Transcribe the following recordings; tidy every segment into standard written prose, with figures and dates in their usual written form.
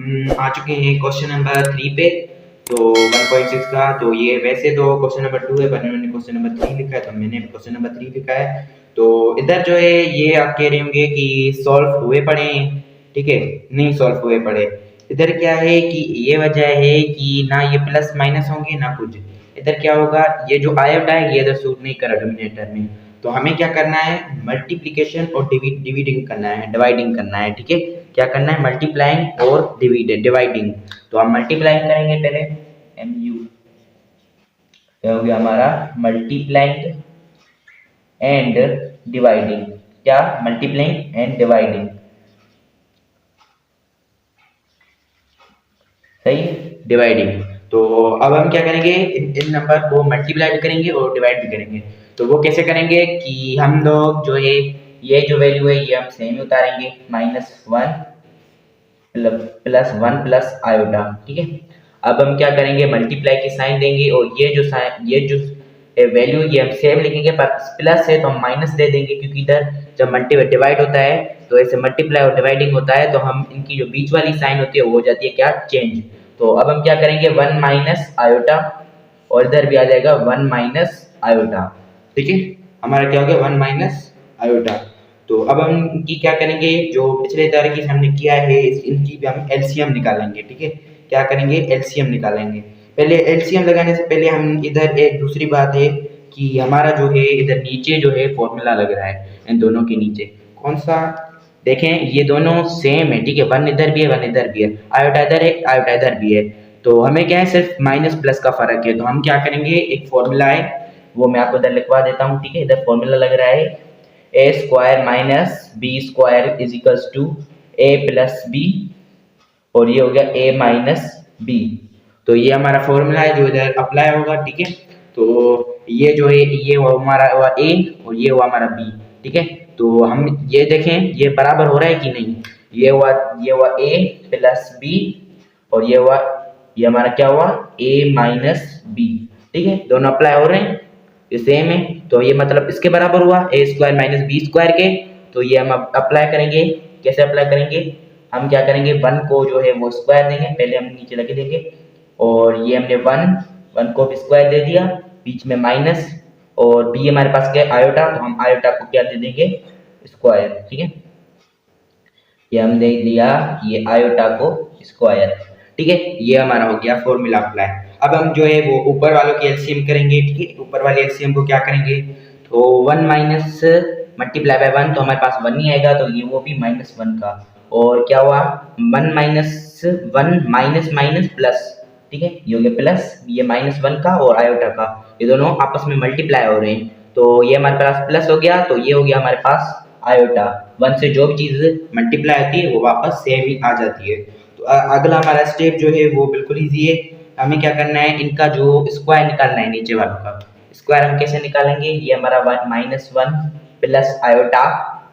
हम आ चुके हैं क्वेश्चन नंबर 3 पे। तो 1.6 का तो ये वैसे तो क्वेश्चन नंबर 2 है, पर इन्होंने क्वेश्चन नंबर 3 लिखा है तो मैंने क्वेश्चन नंबर 3 लिखा है। तो इधर जो है ये आप कह रहे होंगे कि सॉल्व हुए पड़े हैं, ठीक है, नहीं सॉल्व हुए पड़े। इधर क्या है कि ये वजह है कि ना ये प्लस माइनस होंगे ना कुछ। इधर क्या होगा, ये जो आयोटा है ये इधर सूट नहीं कर रहा डिनोमिनेटर में, तो हमें क्या करना है, मल्टीप्लिकेशन और डिविडिंग करना है, डिवाइडिंग करना है, ठीक है। क्या करना है, मल्टीप्लाइंग और डिवाइडिंग। तो हम मल्टीप्लाइंग करेंगे पहले, एम यू क्या हो गया हमारा, मल्टीप्लाइंग एंड डिवाइडिंग। क्या, मल्टीप्लाइंग एंड डिवाइडिंग, सही, डिवाइडिंग। तो अब हम क्या करेंगे, इन नंबर को मल्टीप्लाई भी करेंगे और डिवाइड भी करेंगे। तो वो कैसे करेंगे कि हम लोग जो है ये जो वैल्यू है ये हम सेम ही उतारेंगे, -1 +1 प्लस आयोटा, ठीक है। अब हम क्या करेंगे, मल्टीप्लाई की साइन देंगे और ये जो साइन, ये जो वैल्यू ये हम सेम लिखेंगे, पर प्लस है तो हम माइनस दे देंगे, क्योंकि इधर जब मल्टीप्लाई डिवाइड होता है तो ऐसे मल्टीप्लाई और डिवाइडिंग होता है तो हम इनकी जो बीच वाली साइन होती है वो हो जाती है क्या, चेंज। तो अब हम क्या करेंगे, 1 माइनस आयोटा और इधर भी आ जाएगा 1 माइनस आयोटा, ठीक है। हमारा क्या हो गया, 1 माइनस आयोटा। तो अब हम इनकी क्या करेंगे, जो पिछले तरीके से हमने किया है इनकी भी हम एलसीएम निकालेंगे, ठीक है। क्या करेंगे, एलसीएम निकालेंगे। पहले एलसीएम लगाने से पहले हम इधर एक दूसरी बात है कि हमारा जो है इधर नीचे जो है फॉर्मूला लग रहा है, इन दोनों के नीचे कौन सा, देखें ये दोनों सेम है, ठीक है, वन इधर भी है वन इधर भी है, आयोटा इधर है आयोटा इधर भी है। तो हमें क्या है, सिर्फ माइनस प्लस का फर्क है। तो हम क्या करेंगे, एक फॉर्मूला है वो मैं आपको इधर लिखवा देता हूँ, ठीक है। इधर फॉर्मूला लग रहा है a square minus b square is equals to a plus b, और ये हो गया ए माइनस बी। तो ये हमारा फॉर्मूला है जो इधर अप्लाई होगा, ठीक है। तो ये जो है ये हुआ हमारा हुआ ए और ये हुआ हमारा बी, ठीक है। तो हम ये देखें ये बराबर हो रहा है कि नहीं, ये हुआ ए प्लस बी और ये हमारा क्या हुआ, ए माइनस बी, ठीक है। दोनों अप्लाई हो रहे हैं, ये सेम है, तो ये मतलब इसके बराबर हुआ ए स्क्वायर माइनस बी स्क्वायर के। तो ये हम अब अप्लाई करेंगे, कैसे अप्लाई करेंगे, हम क्या करेंगे, 1 को जो है वो स्क्वायर देंगे, पहले हम नीचे लगे देंगे, और ये हमने 1 को भी स्क्वायर दे दिया, बीच में माइनस, और बी हमारे पास क्या है, आयोटा, तो हम आयोटा को क्या दे देंगे, स्क्वायर, ठीक है। ये हम दे दिया ये आयोटा को स्क्वायर, ठीक है। ये हमारा हो गया फॉर्मूला अप्लाई। अब हम जो है वो ऊपर वालों की एलसीएम करेंगे, ठीक है। ऊपर वाले एलसीएम को क्या करेंगे, तो 1 माइनस मल्टीप्लाई बाय 1 तो हमारे पास 1 ही आएगा, तो ये वो भी -1 का, और क्या हुआ 1 माइनस 1 माइनस माइनस प्लस, ठीक है, ये हो गया प्लस, ये -1 का और आयोटा का, ये दोनों आपस में मल्टीप्लाई हो रहे हैं, तो ये हमारे पास प्लस हो गया, तो ये हो गया हमारे पास आयोटा। 1 से जो भी चीज़ मल्टीप्लाई होती है वो वापस सेम ही आ जाती है। तो अगला हमारा स्टेप जो है वो बिल्कुल ईजी है। हमें क्या करना है, इनका जो स्क्वायर निकालना है नीचे वालों का। स्क्वायर हम कैसे निकालेंगे, ये हमारा -1 प्लस आयोटा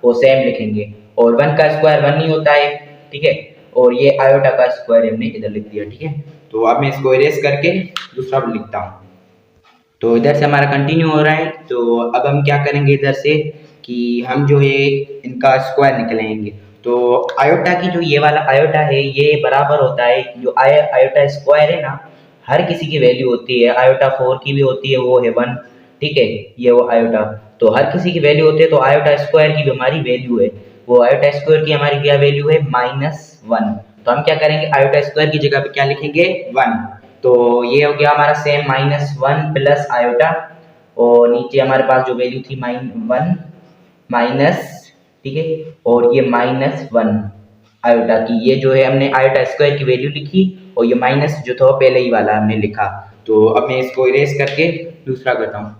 वो सेम लिखेंगे, और 1 का स्क्वायर 1 ही होता है, ठीक है, और ये आयोटा का स्क्वायर हमने इधर लिख दिया, ठीक है। तो अब मैं इसको इरेज करके दूसरा लिखता हूँ। तो इधर से हमारा कंटिन्यू हो रहा है। तो अब हम क्या करेंगे इधर से कि हम जो है इनका स्क्वायर निकलेंगे। तो आयोटा की जो ये वाला आयोटा है ये बराबर होता है, जो आयोटा स्क्वायर है ना, हर किसी की वैल्यू होती है, आयोटा 4 की भी होती है, वो है 1, ठीक है, ये वो आयोटा, तो हर किसी की वैल्यू होती है। तो आयोटा स्क्वायर की जो हमारी वैल्यू है, वो आयोटा स्क्वायर की हमारी क्या वैल्यू है, -1। तो हम क्या करेंगे, आयोटा स्क्वायर की जगह पे क्या लिखेंगे, 1। तो ये हो गया हमारा सेम -1 प्लस आयोटा, और नीचे हमारे पास जो वैल्यू थी -1 माइनस, ठीक है, और ये -1 आयोटा की, ये जो है हमने आयोटा स्क्वायर की वैल्यू लिखी, और ये माइनस जो था पहले ही वाला हमने लिखा। तो अब मैं इसको इरेज करके दूसरा करता हूँ।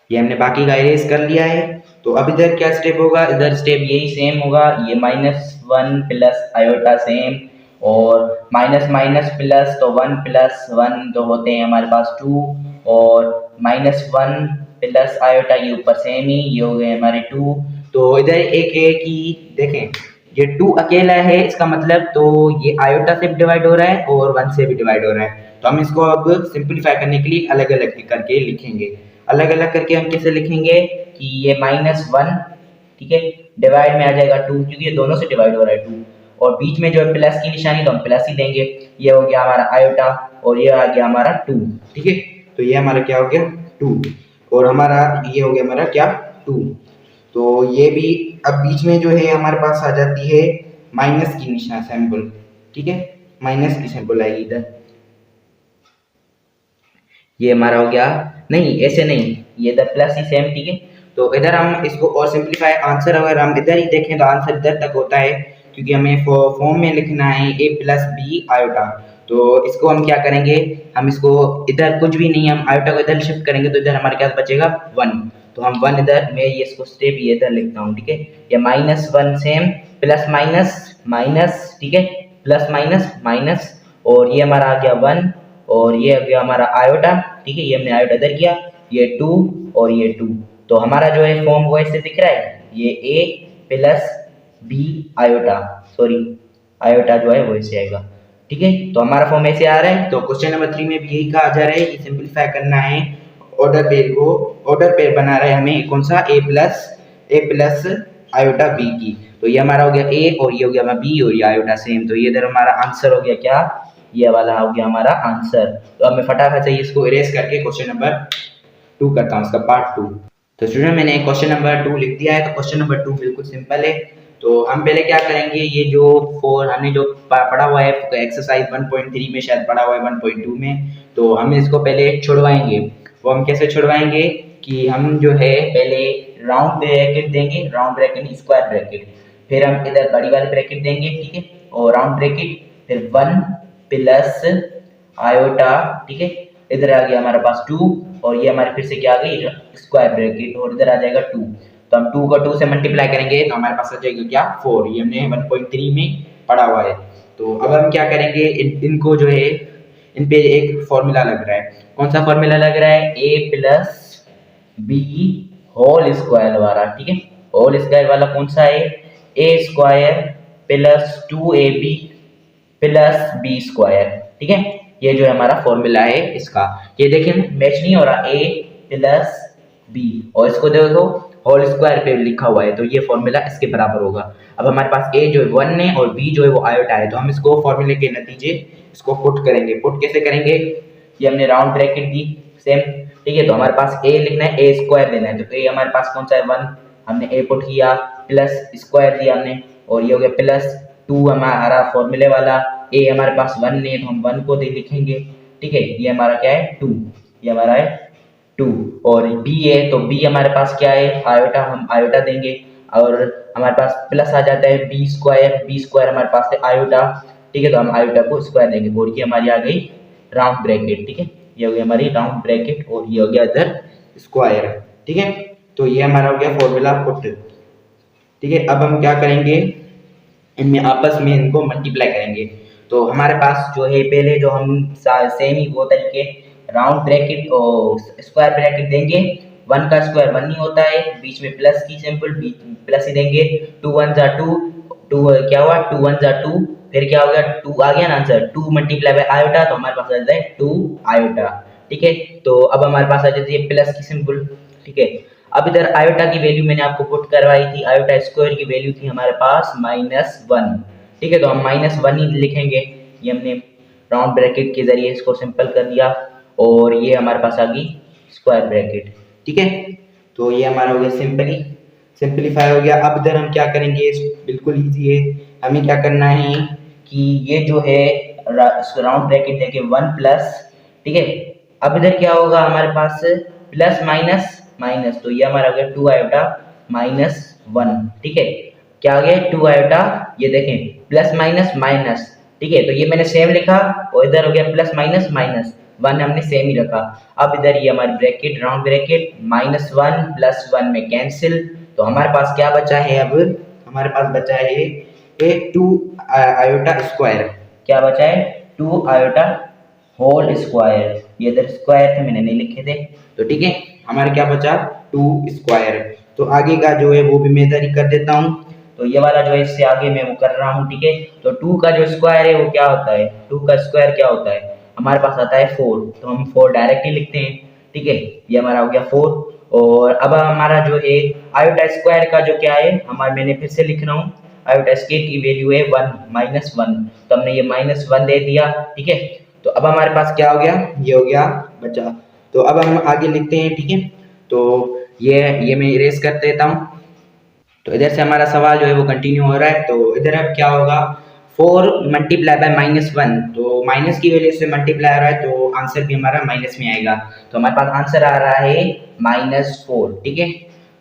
ये हमने बाकी का इरेज कर लिया है। तो अब इधर क्या स्टेप होगा, इधर स्टेप यही सेम होगा, ये -1 प्लस आयोटा सेम, और माइनस माइनस प्लस, तो 1 प्लस 1 तो होते हैं हमारे पास 2, और -1 प्लस आयोटा ये ऊपर सेम ही, ये हो गए हमारे 2। तो इधर एक है कि देखें ये 2 अकेला है, इसका मतलब तो ये आयोटा से भी डिवाइड हो रहा है और 1 से भी डिवाइड हो रहा है। तो हम इसको अब सिंप्लीफाई करने के लिए अलग अलग करके लिखेंगे। अलग अलग करके हम कैसे लिखेंगे कि ये -1, ठीक है, डिवाइड में आ जाएगा 2, क्योंकि ये दोनों से डिवाइड हो रहा है 2, और बीच में जो है प्लस की निशानी तो हम प्लस ही देंगे। ये हो गया हमारा आयोटा और ये आ गया हमारा 2, ठीक है। तो ये हमारा क्या हो गया 2 और हमारा ये हो गया हमारा क्या 2। तो ये भी अब बीच में जो है हमारे पास आ जाती है माइनस की निशान सिंबल, ठीक है, माइनस की सिंबल आएगी इधर। ये हमारा हो गया, नहीं ऐसे नहीं, ये इधर प्लस ही सेम, ठीक है। तो इधर हम इसको और सिंपलीफाई आंसर अगर हम इधर ही देखें तो आंसर इधर तक होता है, क्योंकि हमें फॉर्म में लिखना है a प्लस बी आयोटा। तो इसको हम क्या करेंगे, हम इसको इधर कुछ भी नहीं, हम आयोटा को इधर शिफ्ट करेंगे तो इधर हमारे पास बचेगा 1। तो हम 1 इधर, मैं ये इसको स्टेप ये इधर लिखता हूँ, ठीक है। ये -1 सेम, प्लस माइनस माइनस, ठीक है, प्लस माइनस माइनस, और ये हमारा आ गया 1 और ये हो गया हमारा आयोटा, ठीक है। ये हमने आयोटा इधर किया, ये 2 और ये 2। तो हमारा जो है फॉर्म वो ऐसे दिख रहा है, ये a plus b iota, sorry iota जो है वो ऐसे आएगा, ठीक है। तो हमारा फॉर्म ऐसे आ रहा है। तो क्वेश्चन नंबर 3 में भी यही कहा जा रहा है कि सिंपलीफाई करना है ऑर्डर पेयर को, ऑर्डर पेयर बना रहा है हमें कौन सा a प्लस आयोटा b की। तो ये हमारा हो गया a और ये हो गया हमारा b और ये आयोटा सेम। तो ये इधर हमारा आंसर हो गया क्या, ये वाला हो गया हमारा आंसर। तो अब मैं फटाफट से इसको इरेज करके क्वेश्चन नंबर 2 करता हूँ, इसका पार्ट 2। तो स्टूडेंट मैंने क्वेश्चन नंबर 2 लिख दिया है। तो क्वेश्चन नंबर 2 बिल्कुल सिंपल है। तो हम पहले क्या करेंगे, ये जो हमने जो पढ़ा हुआ है एक्सरसाइज 1.3 में शायद पढ़ा हुआ है 1.2 में, तो हम इसको पहले छुड़वाएंगे। वो हम कैसे छुड़वाएंगे कि हम जो है पहले राउंड ब्रैकेट देंगे, राउंड ब्रैकेट स्क्वायर ब्रैकेट, फिर हम इधर बड़ी वाली ब्रैकेट देंगे, ठीक है, और राउंड ब्रैकेट, फिर 1 प्लस आयोटा, ठीक है, इधर आ गया हमारे पास 2 और ये हमारे फिर से क्या आ गई स्क्वायर ब्रैकेट और इधर आ जाएगा 2। तो हम 2 को 2 से मल्टीप्लाई करेंगे तो हमारे पास आ जाएगा क्या 4। ये हमने 1.3 में पढ़ा हुआ है। तो अब हम क्या करेंगे, इनको जो है इन पे एक फॉर्मूला लग रहा है। कौन सा फॉर्मूला लग रहा है, a plus b whole square वाला, ठीक है। होल स्क्वायर वाला कौन सा है, a स्क्वायर प्लस 2ab प्लस बी स्क्वायर, ठीक है। ये जो है हमारा फॉर्मूला है इसका। ये देखिए मैच नहीं हो रहा, a प्लस बी और इसको देखो होल स्क्वायर पे लिखा हुआ है, तो ये फॉर्मूला इसके बराबर होगा। अब हमारे पास a जो है 1 है और b जो है वो आयोटा है, तो हम इसको फॉर्मूले के नतीजे इसको पुट करेंगे। पुट कैसे करेंगे, ये हमने राउंड ब्रैकेट दी सेम, ठीक है। तो हमारे पास a लिखना है, a स्क्वायर लेना है, तो a हमारे पास कौन सा है 1, हमने a पुट किया, प्लस स्क्वायर दिया हमने और ये हो गया प्लस 2 हमारा फॉर्मूले वाला, a हमारे पास 1 है तो हम 1 को दे लिखेंगे, ठीक है। ये हमारा क्या है 2, ये हमारा है 2 और b है तो b हमारे पास क्या है आयोटा, हम आयोटा देंगे और हमारे पास प्लस आ जाता है b स्क्वायर हमारे पास है आयोटा, ठीक है। तो हम आयोटा को स्क्वायर देंगे और ये हमारी आ गई राउंड ब्रैकेट, ठीक है। ये हो गया हमारी राउंड ब्रैकेट और ये हो गया इधर स्क्वायर, ठीक है। तो ये हमारा हो गया फॉर्मूला पुट, ठीक है। अब हम क्या करेंगे, इनमें आपस में इनको मल्टीप्लाई करेंगे। तो हमारे पास जो है पहले जो हम सेम ही वो तरीके राउंड ब्रैकेट और स्क्वायर ब्रैकेट देंगे, 1 का स्क्वायर 1 नहीं होता है, बीच में प्लस की सिंपल प्लस ही देंगे, 2 1 जा 2, 2 क्या हुआ 2 1 जा 2, फिर क्या हो गया 2 आ गया ना आंसर, 2 मल्टीप्लाई बाय आयोटा तो हमारे पास आ जाता है 2 आयोटा, ठीक है। तो अब हमारे पास आ जाती है प्लस की सिंबल, ठीक है। अब इधर आयोटा की वैल्यू मैंने आपको पुट करवाई थी, आयोटा स्क्वायर की वैल्यू थी हमारे पास -1, ठीक है। तो हम -1 ही लिखेंगे, ये हमने राउंड ब्रैकेट के जरिए इसको सिंपल कर दिया और ये हमारे पास आ गई स्क्वायर ब्रैकेट, ठीक है। तो ये हमारा हो गया सिंपलीफाई हो गया। अब इधर हम क्या करेंगे, बिल्कुल इजी है, हमें क्या करना है कि ये जो है राउंड ब्रैकेट देके 1 प्लस, ठीक है। अब इधर क्या होगा हमारे पास प्लस माइनस माइनस, तो ये हमारा हो गया 2 आयोटा -1, ठीक है। क्या आ गया 2 आयोटा, ये देखें प्लस माइनस माइनस, ठीक है। तो ये मैंने सेम लिखा और इधर हो गया प्लस माइनस माइनस, 1 हमने सेम ही रखा। अब इधर ये हमारी ब्रैकेट राउंड ब्रैकेट -1 प्लस 1 में कैंसिल, तो हमारे पास क्या बचा है, अब हमारे पास बचा है 2 आयोटा स्क्वायर, क्या बचा है 2 आयोटा होल स्क्वायर, ये इधर स्क्वायर थे मैंने नहीं लिखे थे, तो ठीक है हमारे क्या बचा 2 स्क्वायर। तो आगे का जो है वो भी मैं इधर ही कर देता हूँ, तो ये वाला जो है इससे आगे मैं वो कर रहा हूँ, ठीक है। तो 2 का जो स्क्वायर है वो क्या होता है, 2 का स्क्वायर क्या होता है, हमारे पास आता है 4, तो हम 4 डायरेक्ट ही लिखते हैं, ठीक है। ये हमारा हो गया 4 और अब हमारा जो है आयोटा स्क्वायर का जो क्या है हमारा, मैंने फिर से लिख रहा हूँ, आयोटा स्केयर की वैल्यू है 1 -1, तो हमने ये -1 दे दिया। ठीक है, तो अब हमारे पास क्या हो गया, ये हो गया बचा। तो अब हम आगे लिखते हैं। ठीक है, तो ये मैं इरेज कर देता हूँ। तो इधर से हमारा सवाल जो है वो कंटिन्यू हो रहा है। तो इधर अब क्या होगा, 4 मल्टीप्लाई बाय -1, तो माइनस की वैल्यू से मल्टीप्लाई हो रहा है तो आंसर भी हमारा माइनस में आएगा। तो हमारे पास आंसर आ रहा है -4। ठीक है,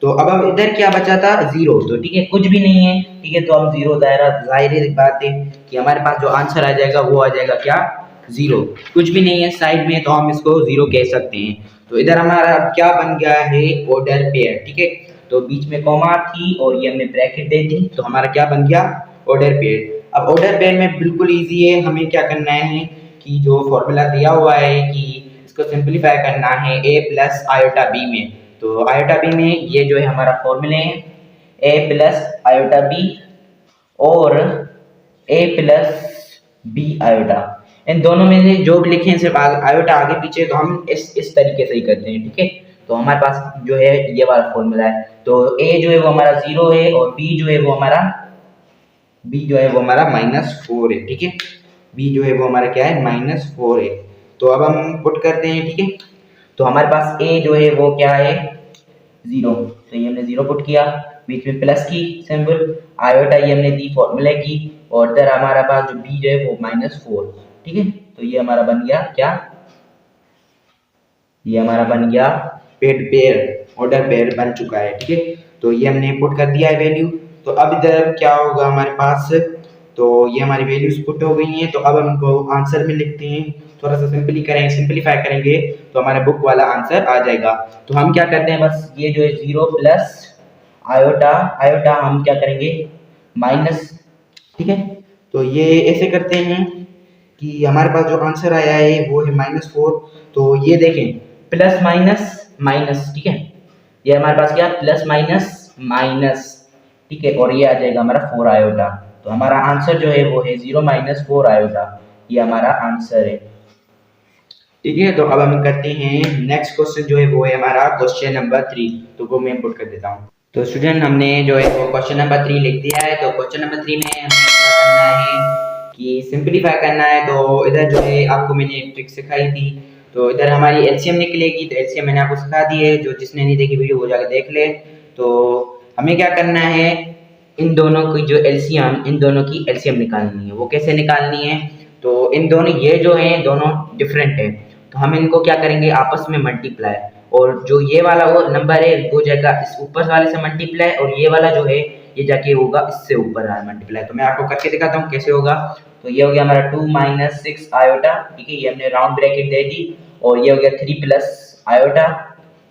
तो अब इधर क्या बचा था, 0। तो ठीक है, कुछ भी नहीं है। ठीक है, तो हम 0 दायरा, जाहिर बात है कि हमारे पास जो आंसर आ जाएगा वो आ जाएगा क्या, 0। कुछ भी नहीं है साइड में, तो हम इसको 0 कह सकते हैं। तो इधर हमारा क्या बन गया है, ऑर्डर पेयर। ठीक है, तो बीच में कॉमा थी और ये हमने ब्रैकेट दे दी, तो हमारा क्या बन गया, ऑर्डर पेयर। अब ऑर्डर पेयर में बिल्कुल इजी है, हमें क्या करना है कि जो फॉर्मूला दिया हुआ है कि इसको सिंपलीफाई करना है a प्लस आयोटा बी में। तो आयोटा बी में ये जो है हमारा फॉर्मूले है a प्लस आयोटा बी और a प्लस बी आयोटा। इन दोनों में से जो भी लिखे सिर्फ आयोटा आगे पीछे, तो हम इस तरीके से ही करते हैं। ठीक है, तो हमारे पास जो है ये वाला फॉर्मूला है। तो a जो है वो हमारा 0 है और b जो है वो हमारा -4 है। ठीक है, b जो है वो हमारा क्या है, -4 है। तो अब हम पुट करते हैं। ठीक है, तो हमारे पास a जो है वो क्या है, 0। तो ये हमने 0 पुट किया, बीच में प्लस की सिंबल, आयोटा ये हमने दी फॉर्मूले की, और इधर हमारा पास जो b जो है वो -4। ठीक है, तो ये हमारा बन गया क्या, ये हमारा बन गया पेयर, ऑर्डर पेयर बन चुका है। ठीक है, तो ये हमने पुट कर दिया है वैल्यू। तो अब इधर क्या होगा हमारे पास, तो ये हमारी वैल्यूज पुट हो गई हैं। तो अब हम इनको आंसर में लिखते हैं, थोड़ा सा सिंपलीफाई करेंगे तो हमारा बुक वाला आंसर आ जाएगा। तो हम क्या करते हैं, बस ये जो है 0 प्लस आयोटा हम क्या करेंगे, माइनस। ठीक है, तो ये ऐसे करते हैं कि हमारे पास जो आंसर आया है वो है -4। तो ये देखें, प्लस माइनस माइनस। ठीक है, ये हमारे पास क्या, प्लस माइनस माइनस। ठीक है, और ये आ जाएगा हमारा 4 आयोटा। तो हमारा आंसर जो है वो है 0 - 4 आयोटा, ये हमारा आंसर है। ठीक है, तो अब हम करते हैं नेक्स्ट क्वेश्चन जो है वो है हमारा क्वेश्चन नंबर 3। तो वो मैं पुट कर देता हूँ। तो स्टूडेंट हमने जो है वो क्वेश्चन नंबर 3 लिख दिया है। तो क्वेश्चन नंबर 3 में हमें क्या करना है कि सिंपलीफाई करना है। तो इधर जो है आपको मैंने एक ट्रिक सिखाई थी। तो इधर हमारी एलसीएम निकलेगी, तो एलसीएम मैंने आपको सिखा दी है, जो जिसने नहीं देखी वीडियो वो जाके देख ले। तो हमें क्या करना है, इन दोनों की जो एलसीएम, इन दोनों की एलसीएम निकालनी है। वो कैसे निकालनी है, तो इन दोनों, ये जो है दोनों डिफरेंट है, तो हम इनको क्या करेंगे, आपस में मल्टीप्लाई, और जो ये वाला वो नंबर है वो जाएगा इस ऊपर वाले से मल्टीप्लाई, और ये वाला जो है ये जाके होगा इससे ऊपर मल्टीप्लाई। तो मैं आपको करके दिखाता हूँ कैसे होगा। तो ये हो गया हमारा 2 - 6 आयोटा। ठीक है, ये हमने राउंड ब्रैकेट दे दी, और ये हो गया 3 प्लस आयोटा।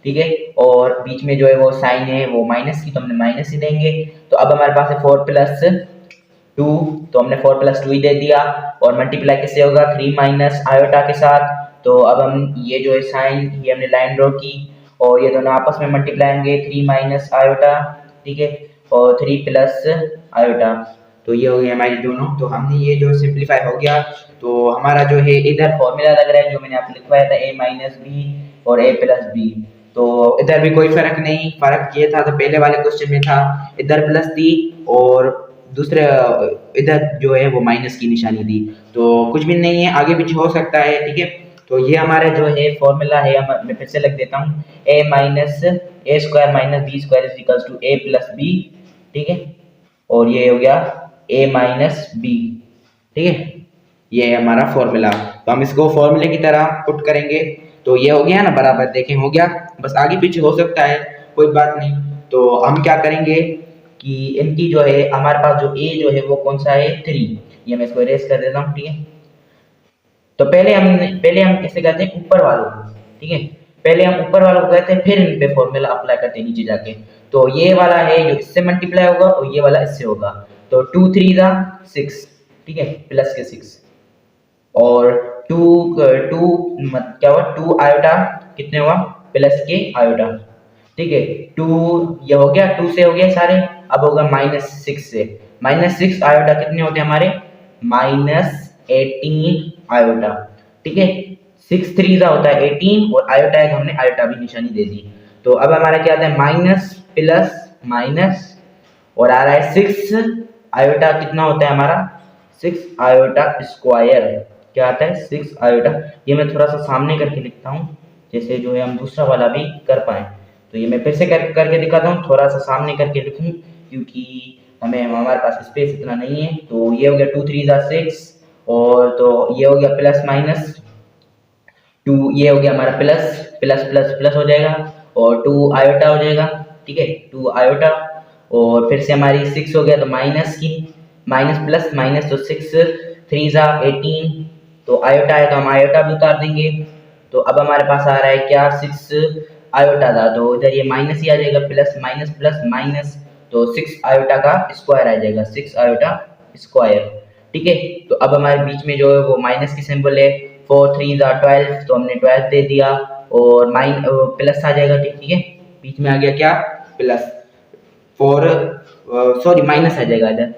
ठीक है, और बीच में जो है वो साइन है वो माइनस की, तो हमने माइनस ही देंगे। तो अब हमारे पास है 4 + 2, तो हमने 4 + 2 ही दे दिया, और मल्टीप्लाई किससे होगा, 3 माइनस आयोटा के साथ। तो अब हम ये जो है साइन, ये हमने लाइन ड्रॉ की, और ये दोनों आपस में मल्टीप्लाई होंगे, 3 माइनस आयोटा। ठीक है, और 3 प्लस आयोटा। तो ये हो गया हमारी दोनों। तो हमने ये जो सिंपलीफाई हो गया, तो हमारा जो है इधर फॉर्मूला लग रहा है जो मैंने आपको लिखवाया था, a - b और a + b। तो इधर भी कोई फर्क नहीं, फर्क ये था तो पहले वाले क्वेश्चन में था, इधर प्लस थी और दूसरे इधर जो है वो माइनस की निशानी दी। तो कुछ भी नहीं है, आगे पीछे हो सकता है। ठीक है, तो ये हमारा जो है फॉर्मूला है, मैं फिर से लिख देता हूँ, a - a² - b² = a + b। ठीक है, और ये हो गया a - b। ठीक है, ये है हमारा फॉर्मूला। तो हम इसको फॉर्मूले की तरह पुट करेंगे, तो ये हो गया ना बराबर, देखें हो गया, बस आगे पीछे हो सकता है, कोई बात नहीं। तो हम क्या करेंगे कि इनकी जो है हमारे पास जो a जो है वो कौन सा है, 3। ये मैं इसको इरेज कर देता हूँ। ठीक है, तो पहले हम कैसे करते हैं, ऊपर वालों को। ठीक है, पहले हम ऊपर वालों को करते हैं, फिर इन पे फॉर्मूला अप्लाई करते हैं नीचे जाके। तो ये वाला है जो इससे मल्टीप्लाई होगा, और ये वाला इससे होगा। तो 2 × 3 = 6। ठीक है, प्लस के 6, और 2 क्या हुआ, 2 आयोटा कितने हुआ, प्लस के आयोटा। ठीक है, 2 ये हो गया, 2 से हो गया सारे। अब होगा -6 से, -6 आयोटा कितने होते हैं हमारे, -18 आयोटा। ठीक है, 6 × 3 होता है 18, और आयोटा है, हमने आयोटा भी निशानी दे दी। तो अब हमारा क्या आता है, माइनस प्लस माइनस, और आ रहा है 6 आयोटा कितना होता है हमारा 6 आयोटा स्क्वायर, क्या आता है 6 आयोटा। ये मैं थोड़ा सा सामने करके लिखता हूँ, जैसे जो है हम दूसरा वाला भी कर पाए। तो ये मैं फिर से करके दिखाता हूँ, थोड़ा सा सामने करके लिखूँ क्योंकि हमारे पास स्पेस इतना नहीं है। तो ये हो गया 2 3 जा 6, और तो ये हो गया प्लस माइनस 2, ये हो गया हमारा प्लस प्लस प्लस प्लस हो जाएगा, और 2 आयोटा हो जाएगा, ठीक है 2 आयोटा। और फिर से हमारी 6 हो गया तो माइनस की माइनस प्लस माइनस, तो 6 3 जा 18, तो आयोटा है तो हम आयोटा भी उतार देंगे। तो अब हमारे पास आ रहा है क्या 6 आयोटा था, तो इधर ये माइनस ही आ जाएगा, प्लस माइनस, तो 6 आयोटा का स्क्वायर आ जाएगा, 6 आयोटा स्क्वायर, ठीक है। तो अब हमारे बीच में जो है वो माइनस की सिंबल है, 4 3 जा 12, तो हमने 12 दे दिया, और प्लस आ जाएगा, ठीक है, बीच में आ गया क्या प्लस 4, सॉरी माइनस आ जाएगा इधर,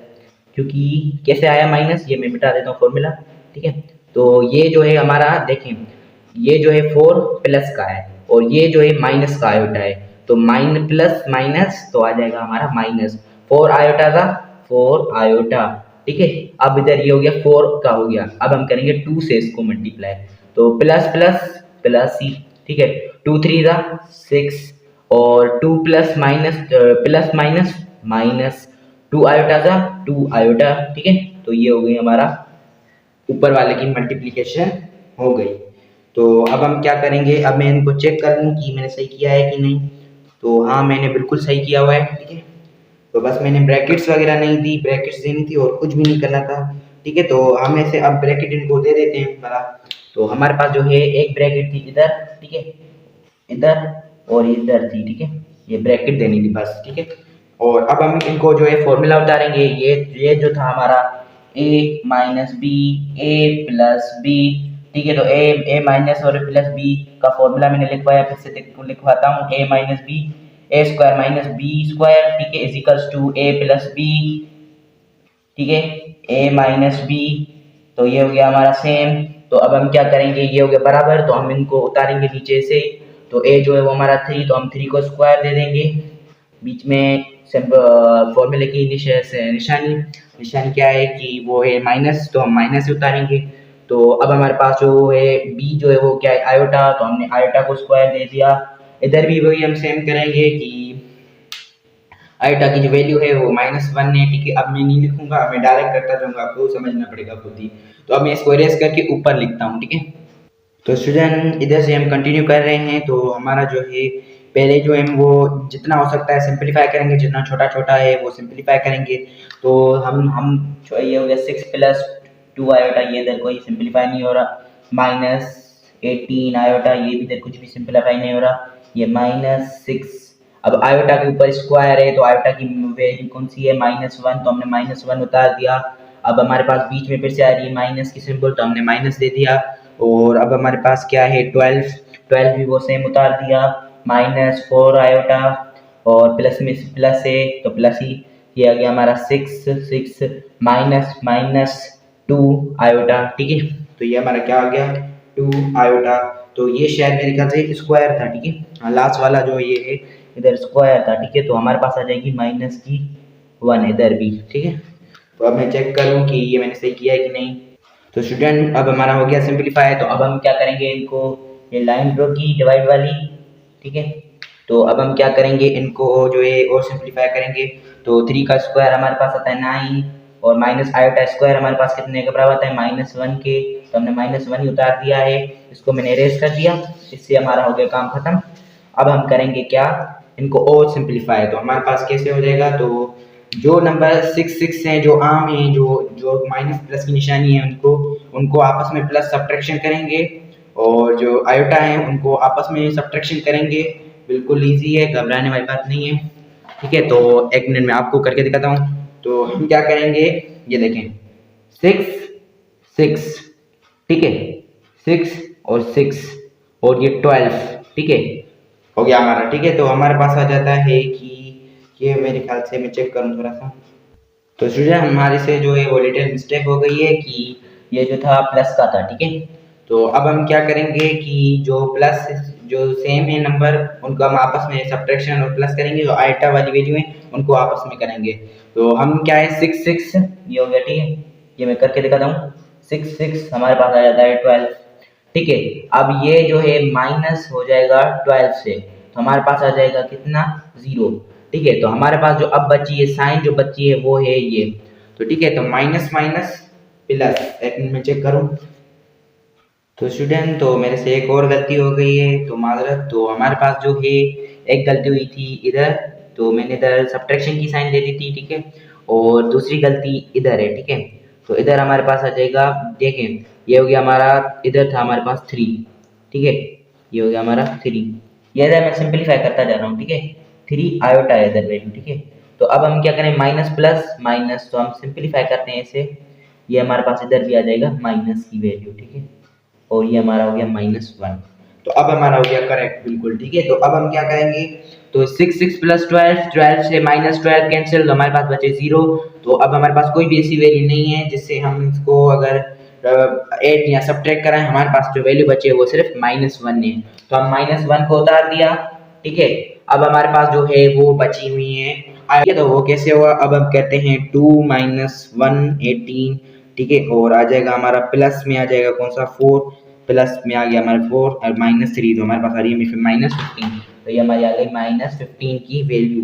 क्योंकि कैसे आया माइनस, ये मैं मिटा देता हूँ फॉर्मूला, ठीक है। तो ये जो है हमारा देखें, ये जो है 4 प्लस का है, और ये जो है माइनस का आयोटा है, तो माइन प्लस माइनस तो आ जाएगा हमारा माइनस, 4 आयोटा था 4 आयोटा, ठीक है। अब इधर ये हो गया 4 का हो गया, अब हम करेंगे 2 से इसको मल्टीप्लाई, तो प्लस प्लस प्लस ही, ठीक है, 2 3 जा 6, और 2 प्लस माइनस माइनस, 2 आयोटा जा 2 आयोटा, ठीक है। तो ये हो गई हमारा ऊपर वाले की मल्टीप्लिकेशन हो गई। तो अब हम क्या करेंगे, अब मैं इनको चेक कर लूँ कि मैंने सही किया है कि नहीं। तो हाँ मैंने बिल्कुल सही किया हुआ है, ठीक है। तो बस मैंने ब्रैकेट्स वगैरह नहीं दी, ब्रैकेट्स देनी थी और कुछ भी नहीं करना था, ठीक है। तो हम ऐसे अब ब्रैकेट इनको दे देते हैं बड़ा। तो हमारे पास जो है एक ब्रैकेट थी इधर, ठीक है, इधर और इधर थी, ठीक है, ये ब्रैकेट देनी थी बस, ठीक है। और अब हम इनको जो है फॉर्मूला उतारेंगे, ये जो था हमारा a minus b a plus b, ठीक है। तो ए माइनस और प्लस बी का फॉर्मूला मैंने लिखवाया, फिर से लिखवाता हूँ, a minus b a square minus b square, ठीक है, is equals to a plus b, ठीक है, ए माइनस बी। तो ये हो गया हमारा सेम। तो अब हम क्या करेंगे, ये हो गया बराबर, तो हम इनको उतारेंगे नीचे से। तो ए जो है वो हमारा 3, तो हम 3 को स्क्वायर दे देंगे, बीच में फॉर्मूले की निशानी निशानी क्या है कि वो है माइनस, तो हम माइनस से उतारेंगे। तो अब हमारे पास जो है बी जो है वो क्या है आयोटा, तो हमने आयोटा को स्क्वायर दे दिया। इधर भी वही हम सेम करेंगे कि आयोटा की जो वैल्यू है वो -1 है, ठीक है। अब मैं नहीं लिखूंगा, मैं डायरेक्ट करता जाऊंगा, आपको समझना पड़ेगा खुद ही। तो अब मैं इसको इरेज करके ऊपर लिखता हूँ, ठीक है। तो स्टूडेंट इधर से हम कंटिन्यू कर रहे हैं। तो हमारा जो है पहले जो है वो जितना हो सकता है सिंपलीफाई करेंगे, जितना छोटा छोटा है वो सिंपलीफाई करेंगे। तो हम ये हो गया 6 प्लस 2 आयोटा, ये इधर कोई सिंपलीफाई नहीं हो रहा, -18 आयोटा, ये भी इधर कुछ भी सिंपलीफाई नहीं हो रहा, ये -6। अब आयोटा के ऊपर स्क्वायर है, तो आयोटा की वैल्यू कौन सी है -1, तो हमने -1 उतार दिया। अब हमारे पास बीच में फिर से आ रही है माइनस की सिंबल, तो हमने माइनस दे दिया। और अब हमारे पास क्या है 12 भी वो सेम उतार दिया, -4 आयोटा, और प्लस में प्लस है तो प्लस ही, ये आ गया हमारा 6 माइनस 2 आयोटा, ठीक है। तो ये हमारा क्या आ गया 2 आयोटा। तो ये शायद मेरे ख्याल से स्क्वायर था, ठीक है, लास्ट वाला जो ये है इधर स्क्वायर था, ठीक है। तो हमारे पास आ जाएगी -1 इधर भी, ठीक है। तो अब मैं चेक करूँ कि ये मैंने सही किया है कि नहीं। तो स्टूडेंट अब हमारा हो गया सिंपलीफाई। तो अब हम क्या करेंगे, इनको ये लाइन ड्रॉ की डिवाइड वाली, ठीक है। तो अब हम क्या करेंगे, इनको जो है और सिंपलीफाई करेंगे। तो 3 का स्क्वायर हमारे पास आता है 9, और माइनस आयोटा स्क्वायर हमारे पास कितने के बराबर आता है -1 के, तो हमने -1 ही उतार दिया है, इसको मैंने इरेज कर दिया, इससे हमारा हो गया काम खत्म। अब हम करेंगे क्या, इनको और सिंपलीफाई। तो हमारे पास कैसे हो जाएगा, तो जो नंबर 6 हैं, जो आम हैं, जो जो माइनस प्लस की निशानी है, उनको आपस में प्लस सब्ट्रैक्शन करेंगे, और जो आयोटा हैं उनको आपस में सब्ट्रैक्शन करेंगे। बिल्कुल इजी है, घबराने वाली बात नहीं है, ठीक है। तो एक मिनट में आपको करके दिखाता हूँ। तो हम क्या करेंगे, ये देखें 6 ठीक है, 6 और 6 और ये 12, ठीक है, हो गया हमारा, ठीक है। तो हमारे पास आ जाता है कि ये मेरे ख्याल से मैं चेक करूँ थोड़ा सा। तो स्टूडेंट हमारे से जो है वो लिटिल मिस्टेक हो गई है कि ये जो था प्लस का था, ठीक है। तो अब हम क्या करेंगे कि जो सेम है नंबर उनको हम आपस में सब्ट्रैक्शन और प्लस करेंगे, जो आइटा वाली वैल्यू है उनको आपस में करेंगे। तो हम क्या है 6 6 ये हो गया, ठीक है, ये मैं करके दिखाता हूँ। 6 6 हमारे पास आ जाता है 12, ठीक है। अब ये जो है माइनस हो जाएगा 12 से, तो हमारे पास आ जाएगा कितना 0, ठीक है। तो हमारे पास जो अब बची है साइन जो बची है वो है ये, तो ठीक है। तो माइनस माइनस प्लस, एक मिनट में चेक करूँ। तो स्टूडेंट तो मेरे से एक और गलती हो गई है, तो माजरत। तो हमारे पास जो है एक गलती हुई थी इधर, तो मैंने इधर सब्ट्रैक्शन की साइन दे दी थी, ठीक है। और दूसरी गलती इधर है, ठीक है। तो इधर हमारे पास आ जाएगा, देखें ये हो गया हमारा, इधर था हमारे पास 3, ठीक है, ये हो गया हमारा 3। ये इधर मैं सिंपलीफाई करता जा रहा हूँ, ठीक है। 3 आयोटा है इधर वैल्यू, ठीक है। तो अब हम क्या करें, माइनस प्लस माइनस, तो हम सिंपलीफाई करते हैं इसे, ये हमारे पास इधर भी आ जाएगा माइनस की वैल्यू, ठीक है। और ये हमारा हो गया -1। तो अब हमारा हो गया करेक्ट बिल्कुल, ठीक है। तो अब हम क्या करेंगे, तो 6 6 प्लस 12, 12 से -12 कैंसिल, तो हमारे पास बचे 0। तो अब हमारे पास कोई भी ऐसी वैल्यू नहीं है जिससे हम इसको अगर ऐड या सब्ट्रैक्ट कराएं, हमारे पास जो वैल्यू बची है वो सिर्फ -1 है। तो हम -1 को उतार दिया, ठीक है। अब हमारे पास जो है वो बची हुई है आगे, तो वो कैसे हुआ, अब हम कहते हैं 2 - 1 18, ठीक है। और आ जाएगा हमारा प्लस में आ जाएगा कौन सा 4, प्लस में आ गया हमारा 4 और -3, तो हमारे पास आ रही है -15, तो ये हमारी आ गई -15 की वैल्यू,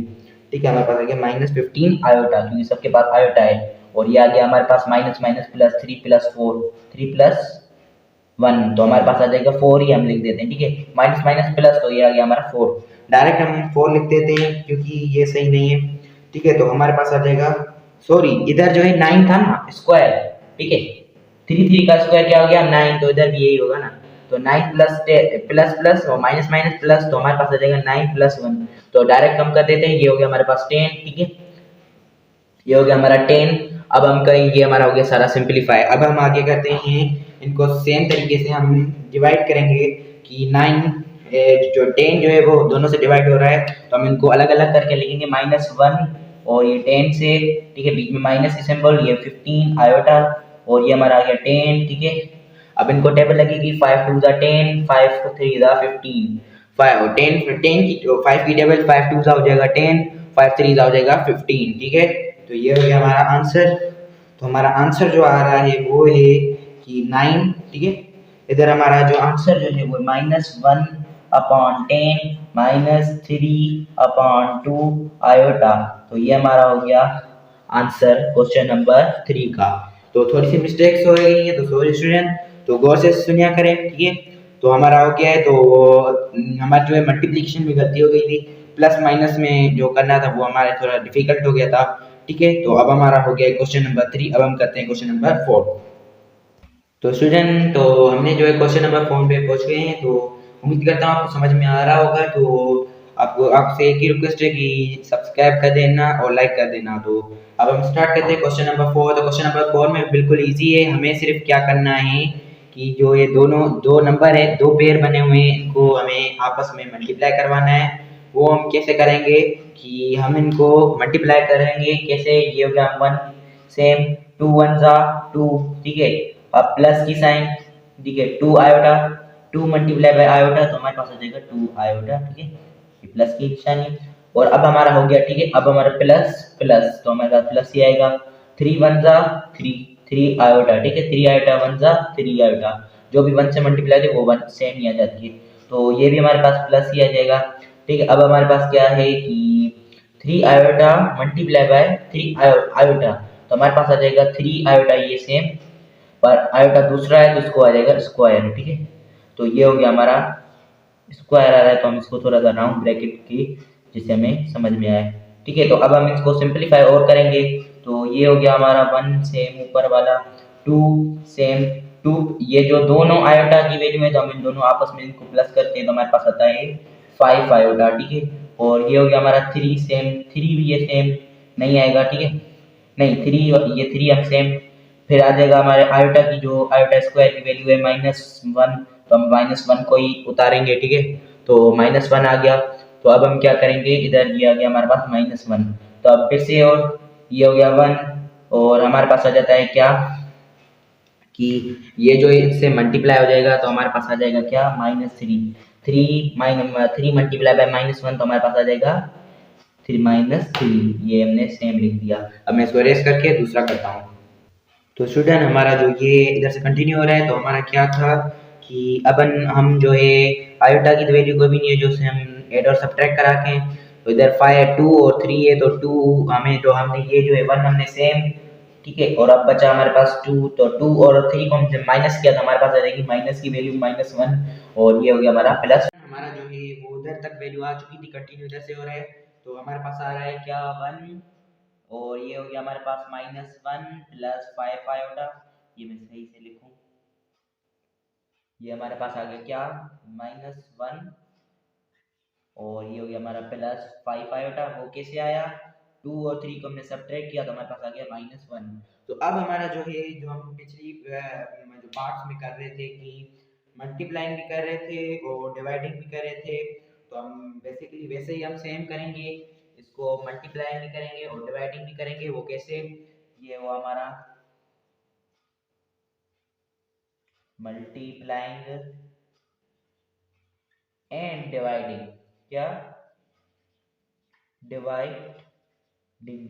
ठीक है। हमारे पास आ गया -15 आयोटा, क्योंकि सबके पास आयोटा है। और ये आ गया हमारे पास माइनस माइनस प्लस 3 + 4, 3 + 1, तो हमारे पास आ जाएगा 4 ही हम लिख देते हैं, ठीक है। माइनस माइनस प्लस, तो ये आ गया हमारा 4, डायरेक्ट हम 4 लिख देते हैं क्योंकि ये सही नहीं है, ठीक है। तो हमारे पास आ जाएगा, सॉरी इधर जो है 9 था ना स्क्वायर, ठीक है। 3 3 का स्क्वायर क्या हो गया 9, तो इधर भी यही होगा ना। तो 9 प्लस प्लस प्लस और माइनस माइनस प्लस, तो हमारे पास आ जाएगा 9 + 1, तो डायरेक्ट हम कर देते हैं, ये हो गया हमारे पास 10, ठीक है। ये हो गया हमारा 10। अब हम करेंगे, हमारा हो गया सारा सिंपलीफाई। अब हम आगे करते हैं, इनको सेम तरीके से हम डिवाइड करेंगे कि 9 जो 10 जो है वो दोनों से डिवाइड हो रहा है, तो हम इनको अलग अलग करके लिखेंगे -1 और ये 10 से, ठीक है, बीच में माइनस की सिंबल, ये 15 आयोटा और ये हमारा आ गया 10, ठीक है। अब इनको टेबल लगेगी 5 2 10, 5 3 15, 5 और 10 10 की 5 की टेबल 5 2 हो जाएगा 10, 5 3 हो जाएगा 15, ठीक है। तो ये हो गया हमारा आंसर। तो हमारा आंसर जो आ रहा है वो है कि 9, ठीक है। इधर हमारा जो आंसर जो है वो -1/10 -3/2 आयोटा, तो ये हमारा हो गया आंसर क्वेश्चन नंबर 3 का। तो थोड़ी सी मिस्टेक्स हो रही है, तो सॉरी स्टूडेंट, तो गौर से सुनिया करें, ठीक है। तो हमारा हो गया है, तो हमारा जो है मल्टीप्लिकेशन में गलती हो गई थी, प्लस माइनस में जो करना था वो हमारे थोड़ा डिफिकल्ट हो गया था, ठीक है। तो अब हमारा हो गया क्वेश्चन नंबर 3, अब हम करते हैं क्वेश्चन नंबर 4। तो स्टूडेंट तो हमने जो है क्वेश्चन नंबर 4 पे पहुंच गए हैं, तो उम्मीद करता हूँ आपको समझ में आ रहा होगा। तो आपको आपसे एक ही रिक्वेस्ट है कि सब्सक्राइब कर देना और लाइक कर देना। तो अब हम स्टार्ट करते हैं क्वेश्चन नंबर 4। तो क्वेश्चन नंबर 4 में बिल्कुल इजी है, हमें सिर्फ क्या करना है कि जो ये दोनों दो नंबर है, दो पेयर बने हुए हैं, इनको हमें आपस में मल्टीप्लाई करवाना है। वो हम कैसे करेंगे कि हम इनको मल्टीप्लाई करेंगे कैसे, ये हो गया 1 सेम 2 1 जा 2, ठीक है। अब प्लस की साइन, ठीक है, 2 आयोटा, 2 मल्टीप्लाई बाय आयोटा, तो हमारे पास आ जाएगा 2 आयोटा, ठीक है, ये प्लस की निशानी। और अब हमारा हो गया, ठीक है, अब हमारा प्लस प्लस, तो हमारे पास प्लस ही आएगा, 3 1 जा 3, 3 आयोटा, ठीक है, 3 आयोटा 1 जा 3 आयोटा, जो भी 1 से मल्टीप्लाई थे वो 1 सेम ही आ जाती है, तो ये भी हमारे पास प्लस ही आ जाएगा, ठीक है। अब हमारे पास क्या है कि 3 आयोटा मल्टीप्लाई बाय 3 आयोटा, तो हमारे पास आ जाएगा 3 आयोटा, ये सेम, पर आयोटा दूसरा है तो इसको आ जाएगा स्क्वायर, ठीक है। तो ये हो गया हमारा स्क्वायर आ रहा है, तो हम इसको थोड़ा सा राउंड ब्रैकेट की जिससे हमें समझ में आए, ठीक है। तो अब हम इसको सिंपलीफाई और करेंगे, तो ये हो गया हमारा 1 सेम ऊपर वाला, 2 सेम 2, ये जो दोनों आयोटा की वैल्यू है तो हम इन दोनों आपस में इनको प्लस करते हैं, तो हमारे पास आता है 5 आयोटा, ठीक है। और ये हो गया हमारा 3 सेम, 3 भी ये सेम नहीं आएगा, ठीक है, नहीं 3, ये 3 अब सेम। फिर आ जाएगा हमारे आयोटा की, जो आयोटा स्क्वायर की वैल्यू है -1, तो हम -1 को ही उतारेंगे, ठीक है। तो -1 आ गया, तो अब हम क्या करेंगे, इधर ये आ गया हमारे पास -1, तो अब फिर से और ये हो गया 1, और हमारे पास आ जाता है क्या कि ये जो है इससे मल्टीप्लाई हो जाएगा, तो हमारे पास आ जाएगा क्या -3, 3 मल्टीप्लाई बाय -1 तो हमारे पास आ जाएगा 3 - 3। ये हमने सेम लिख दिया। अब मैं इसको रेस करके दूसरा करता हूँ। तो स्टूडेंट हमारा जो ये इधर से कंटिन्यू हो रहा है, तो हमारा क्या था कि अपन हम जो है आयोटा की वैल्यू को भी नहीं है जो से हम ऐड और सब्ट्रैक्ट करा के, तो इधर 5 2 और 3 है, तो 2 हमें जो हमने ये जो है 1 हमने सेम, ठीक है, और अब बचा हमारे पास 2, तो 2 और 3 को हम जब माइनस किया तो हमारे पास आ जाएगी माइनस की वैल्यू -1, और ये हो गया हमारा प्लस। हमारा जो है वो उधर तक वैल्यू आ चुकी थी, कंटिन्यू इधर से हो रहा है, तो हमारे पास आ रहा है क्या 1, और ये हो गया हमारे पास -1 प्लस 5 आयोटा। ये मैं सही से लिखूं, ये हमारे पास आ गया क्या -1, और ये हो गया हमारा +5 आयोटा। वो कैसे आया, 2 और 3 को हमने सब्ट्रैक्ट किया तो हमारे पास आ गया -1। तो अब हमारा जो है जो हम पिछली जो पार्ट्स में कर रहे थे कि मल्टीप्लाइंग भी कर रहे थे और डिवाइडिंग भी कर रहे थे, तो हम बेसिकली वैसे ही हम सेम करेंगे, इसको मल्टीप्लाइंग भी करेंगे और डिवाइडिंग भी करेंगे। वो कैसे, ये वो हमारा मल्टीप्लाइंग एंड डिवाइडिंग, क्या डिवाइडिंग,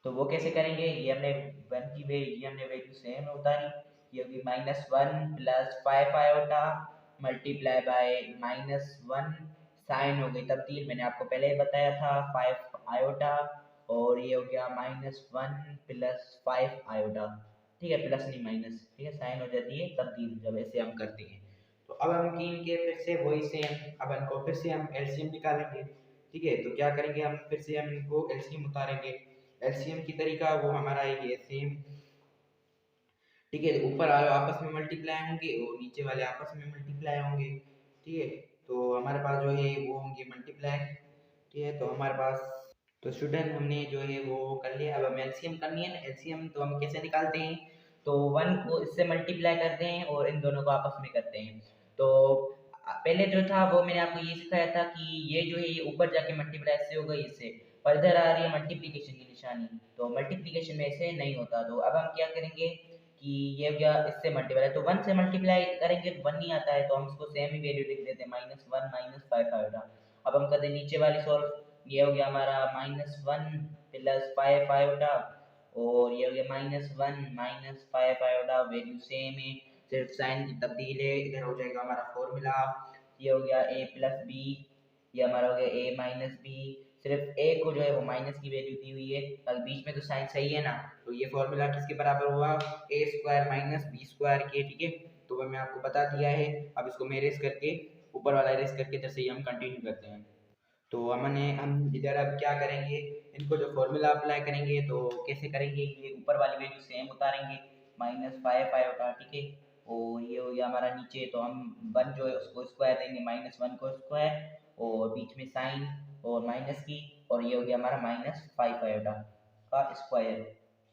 तो वो कैसे करेंगे, ये हमने वन की वे ये हमने वैल्यू सेम उतारी, ये होगी -1 plus 5 iota multiply by -1, sign हो गई तब्दील, मैंने आपको पहले ही बताया था 5 आयोटा, और ये हो गया -1 प्लस 5 आयोटा, ठीक है, प्लस नहीं माइनस, ठीक है, साइन हो जाती है तब्दील जब ऐसे हम करते हैं। तो अब हम तीन के फिर से वही सेम, अब इनको फिर से हम एलसीएम निकालेंगे, ठीक है, तो क्या करेंगे हम फिर से हम इनको एलसीएम उतारेंगे। एलसीएम की तरीका वो हमारा ये सेम, ठीक है, ऊपर वाले आपस में मल्टीप्लाई होंगे और नीचे वाले आपस में मल्टीप्लाई होंगे, ठीक है, तो हमारे पास जो है वो होंगे मल्टीप्लाई, ठीक है, तो हमारे पास, तो स्टूडेंट हमने जो है वो कर लिया। अब हमें एलसीएम करनी है ना, एलसीएम तो हम कैसे निकालते हैं, तो 1 को इससे मल्टीप्लाई करते हैं और इन दोनों को आपस में करते हैं। तो पहले जो था वो मैंने आपको ये सिखाया था कि ये जो है ये ऊपर जाके मल्टीप्लाई इससे होगा इससे, पर इधर आ रही है मल्टीप्लिकेशन की निशानी, तो मल्टीप्लिकेशन में ऐसे नहीं होता। तो अब हम क्या करेंगे कि ये हो गया इससे मल्टीप्लाई, तो 1 से मल्टीप्लाई करेंगे तो 1 नहीं आता है, तो हम इसको सेम ही वैल्यू लिख देते हैं -1 -5 आएगा। अब हम करते हैं नीचे वाली सॉल्व, ये हो गया हमारा -1 प्लस 5 आयोटा, और ये हो गया -1 -5 आयोटा, वैल्यू सेम है, सिर्फ साइन की तब्दील है। इधर हो जाएगा हमारा फॉर्मूला, ये हो गया a प्लस बी, ये हमारा हो गया a माइनस बी, सिर्फ a को जो है वो माइनस की वैल्यू दी हुई है, अब बीच में तो साइन सही है ना, तो ये फॉर्मूला किसके बराबर हुआ, a square minus b square के, ठीक है, तो वह मैं आपको बता दिया है। अब इसको मैं रेस करके ऊपर वाला रेस करके जैसे ही हम कंटिन्यू करते हैं, तो हम इधर अब क्या करेंगे, इनको जो फॉर्मूला अप्लाई करेंगे तो कैसे करेंगे, ये ऊपर वाली वैल्यू सेम उतारेंगे -5 आयोटा, ठीक है, और ये हो गया हमारा नीचे, तो हम 1 जो है उसको स्क्वायर देंगे -1 को स्क्वायर, और बीच में साइन और माइनस की, और ये हो गया हमारा -5 आयोटा का स्क्वायर,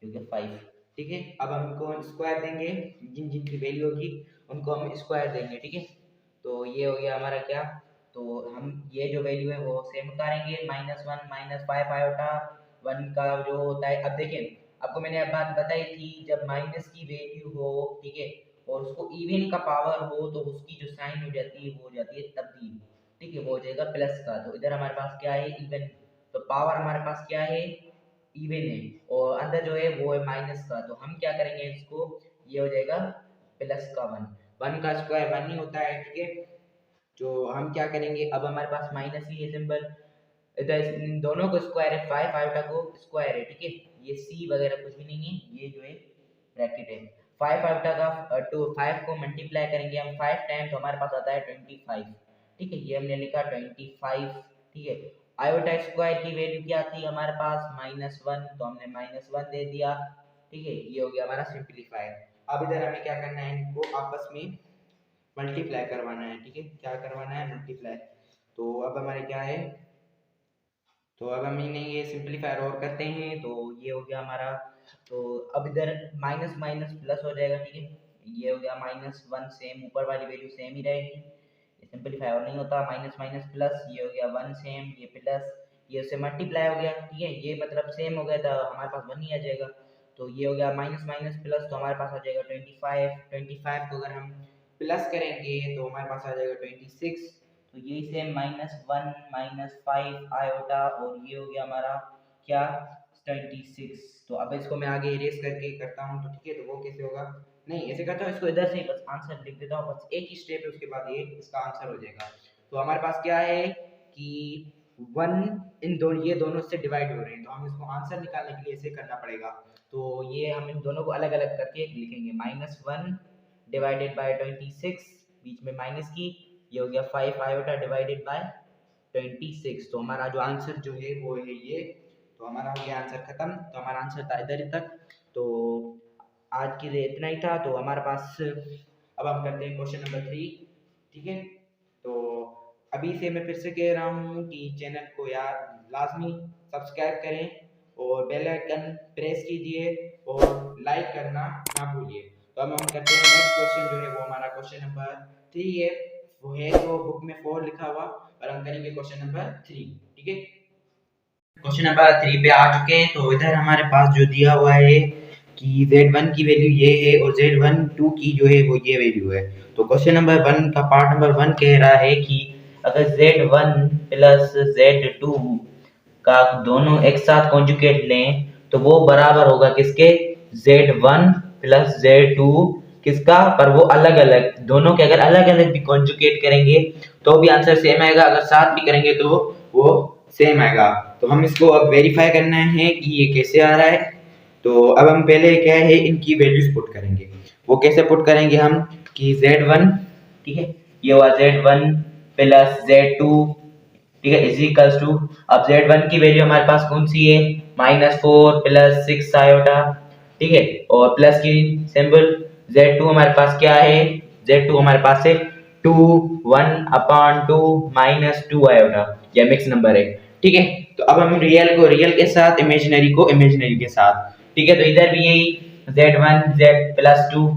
जो कि 5, ठीक है। अब हम इनको स्क्वायर देंगे, जिन जिन की वैल्यू होगी उनको हम स्क्वायर देंगे, ठीक है, तो ये हो गया हमारा क्या, तो हम ये जो वैल्यू है वो सेम उतारेंगे, -1 -5 आयोटा 1 का जो होता है। अब देखिए, आपको मैंने अब बात बताई थी, जब माइनस की वैल्यू हो, ठीक है, और उसको इवन का पावर हो तो उसकी जो साइन हो जाती है वो हो जाती है तब्दील, ठीक है, वो हो जाएगा प्लस का, तो इधर हमारे पास क्या है इवन, तो पावर हमारे पास क्या है इवन है, और अंदर जो है वो है माइनस का, तो हम क्या करेंगे इसको, ये हो जाएगा प्लस का 1, 1 का स्क्वायर 1 ही होता है, ठीक है, तो हम क्या करेंगे, अब हमारे पास माइनस ही है सिंबल, इधर इन दोनों को स्क्वायर है, 5 आयोटा को स्क्वायर है, ठीक है, ये सी वगैरह कुछ भी नहीं है, ये जो है ब्रैकेट है, 5 आयोटा का टू 5 को मल्टीप्लाई करेंगे हम 5 टाइम, तो हमारे पास आता है 25, ठीक है, ये हमने लिखा 25, ठीक है, आयोटा स्क्वायर की वैल्यू क्या थी हमारे पास -1, तो हमने -1 दे दिया, ठीक है, ये हो गया हमारा सिंपलीफायर। अब इधर हमें क्या करना है, इनको आपस में मल्टीप्लाई करवाना है, ठीक है, क्या करवाना है, मल्टीप्लाई, तो अब हमारे क्या है, तो अब हम इन्हें ये सिंपलीफायर और करते हैं, तो ये हो गया हमारा, तो अब इधर माइनस माइनस प्लस हो जाएगा, ठीक है, ये हो गया -1, सेम ऊपर वाली वैल्यू सेम ही रहेगी, ये सिंपलीफाई और नहीं होता, माइनस माइनस प्लस, ये हो गया 1 सेम, ये प्लस, ये उससे मल्टीप्लाई हो गया, ठीक है, ये मतलब सेम हो गया था, हमारे पास 1 ही आ जाएगा, तो ये हो गया माइनस माइनस प्लस, तो हमारे पास आ जाएगा 25, 25 को अगर हम प्लस करेंगे तो हमारे पास आ जाएगा 26, तो यही सेम -1 -5 आयोटा, और ये हो गया हमारा क्या 26। तो अब इसको मैं आगे इरेज करके करता हूँ, तो ठीक है। तो वो कैसे होगा, नहीं ऐसे करता हूँ, इसको इधर से ही बस आंसर लिख देता हूँ, बस एक ही स्टेप है, उसके बाद ये इसका आंसर हो जाएगा। तो हमारे पास क्या है कि 1 इन दोनों, ये दोनों से डिवाइड हो रहे हैं, तो हम इसको आंसर निकालने के लिए ऐसे करना पड़ेगा। तो ये हम इन दोनों को अलग अलग करके लिखेंगे, -1 डिवाइडेड बाय 26, बीच में माइनस की, ये हो गया 5 आयोटा डिवाइडेड बाय 26। तो हमारा जो आंसर जो है वो है ये। तो हमारा हो गया आंसर खत्म। तो हमारा आंसर था इधर तक। तो आज के लिए इतना ही था। तो हमारे पास अब हम करते हैं क्वेश्चन नंबर 3, ठीक है। तो अभी से मैं फिर से कह रहा हूँ कि चैनल को यार लाजमी सब्सक्राइब करें और बेल आइकन प्रेस कीजिए और लाइक करना ना भूलिए। तो अब हम करते हैं नेक्स्ट क्वेश्चन, जो है वो हमारा क्वेश्चन नंबर 3 है। वो है तो बुक में 4 लिखा हुआ, पर हम करेंगे क्वेश्चन नंबर 3, ठीक है। क्वेश्चन नंबर 3 पे आ चुके हैं। तो इधर हमारे पास जो दिया हुआ है कि Z1 की वैल्यू ये है और Z12 की जो है वो ये वैल्यू है। तो क्वेश्चन नंबर 1 का पार्ट नंबर 1 कह रहा है कि अगर Z1 प्लस Z2 का दोनों एक साथ कॉन्जुगेट लें तो वो बराबर होगा किसके, Z1 प्लस Z2 किसका, पर वो अलग अलग, दोनों के अगर अलग अलग भी कॉन्जुगेट करेंगे तो भी आंसर सेम आएगा, अगर साथ भी करेंगे तो वो सेम आएगा। तो हम इसको अब वेरीफाई करना है कि ये कैसे आ रहा है। तो अब हम पहले क्या है इनकी वैल्यूज पुट करेंगे। वो कैसे पुट करेंगे हम कि Z1, ठीक है, ये हुआ Z1 प्लस Z2, ठीक है, इज इक्वल्स टू, अब Z1 की वैल्यू हमारे पास कौन सी है, -4 प्लस 6 आयोटा, ठीक है, और प्लस की सिंबल। Z2 हमारे पास क्या है, Z2 हमारे पास है 2 1/2 -2 आयोटा, यह मिक्स नंबर है, ठीक है। तो अब हम रियल को रियल के साथ, इमेजिनरी को इमेजिनरी के साथ, ठीक है। तो इधर भी यही Z1 Z plus 2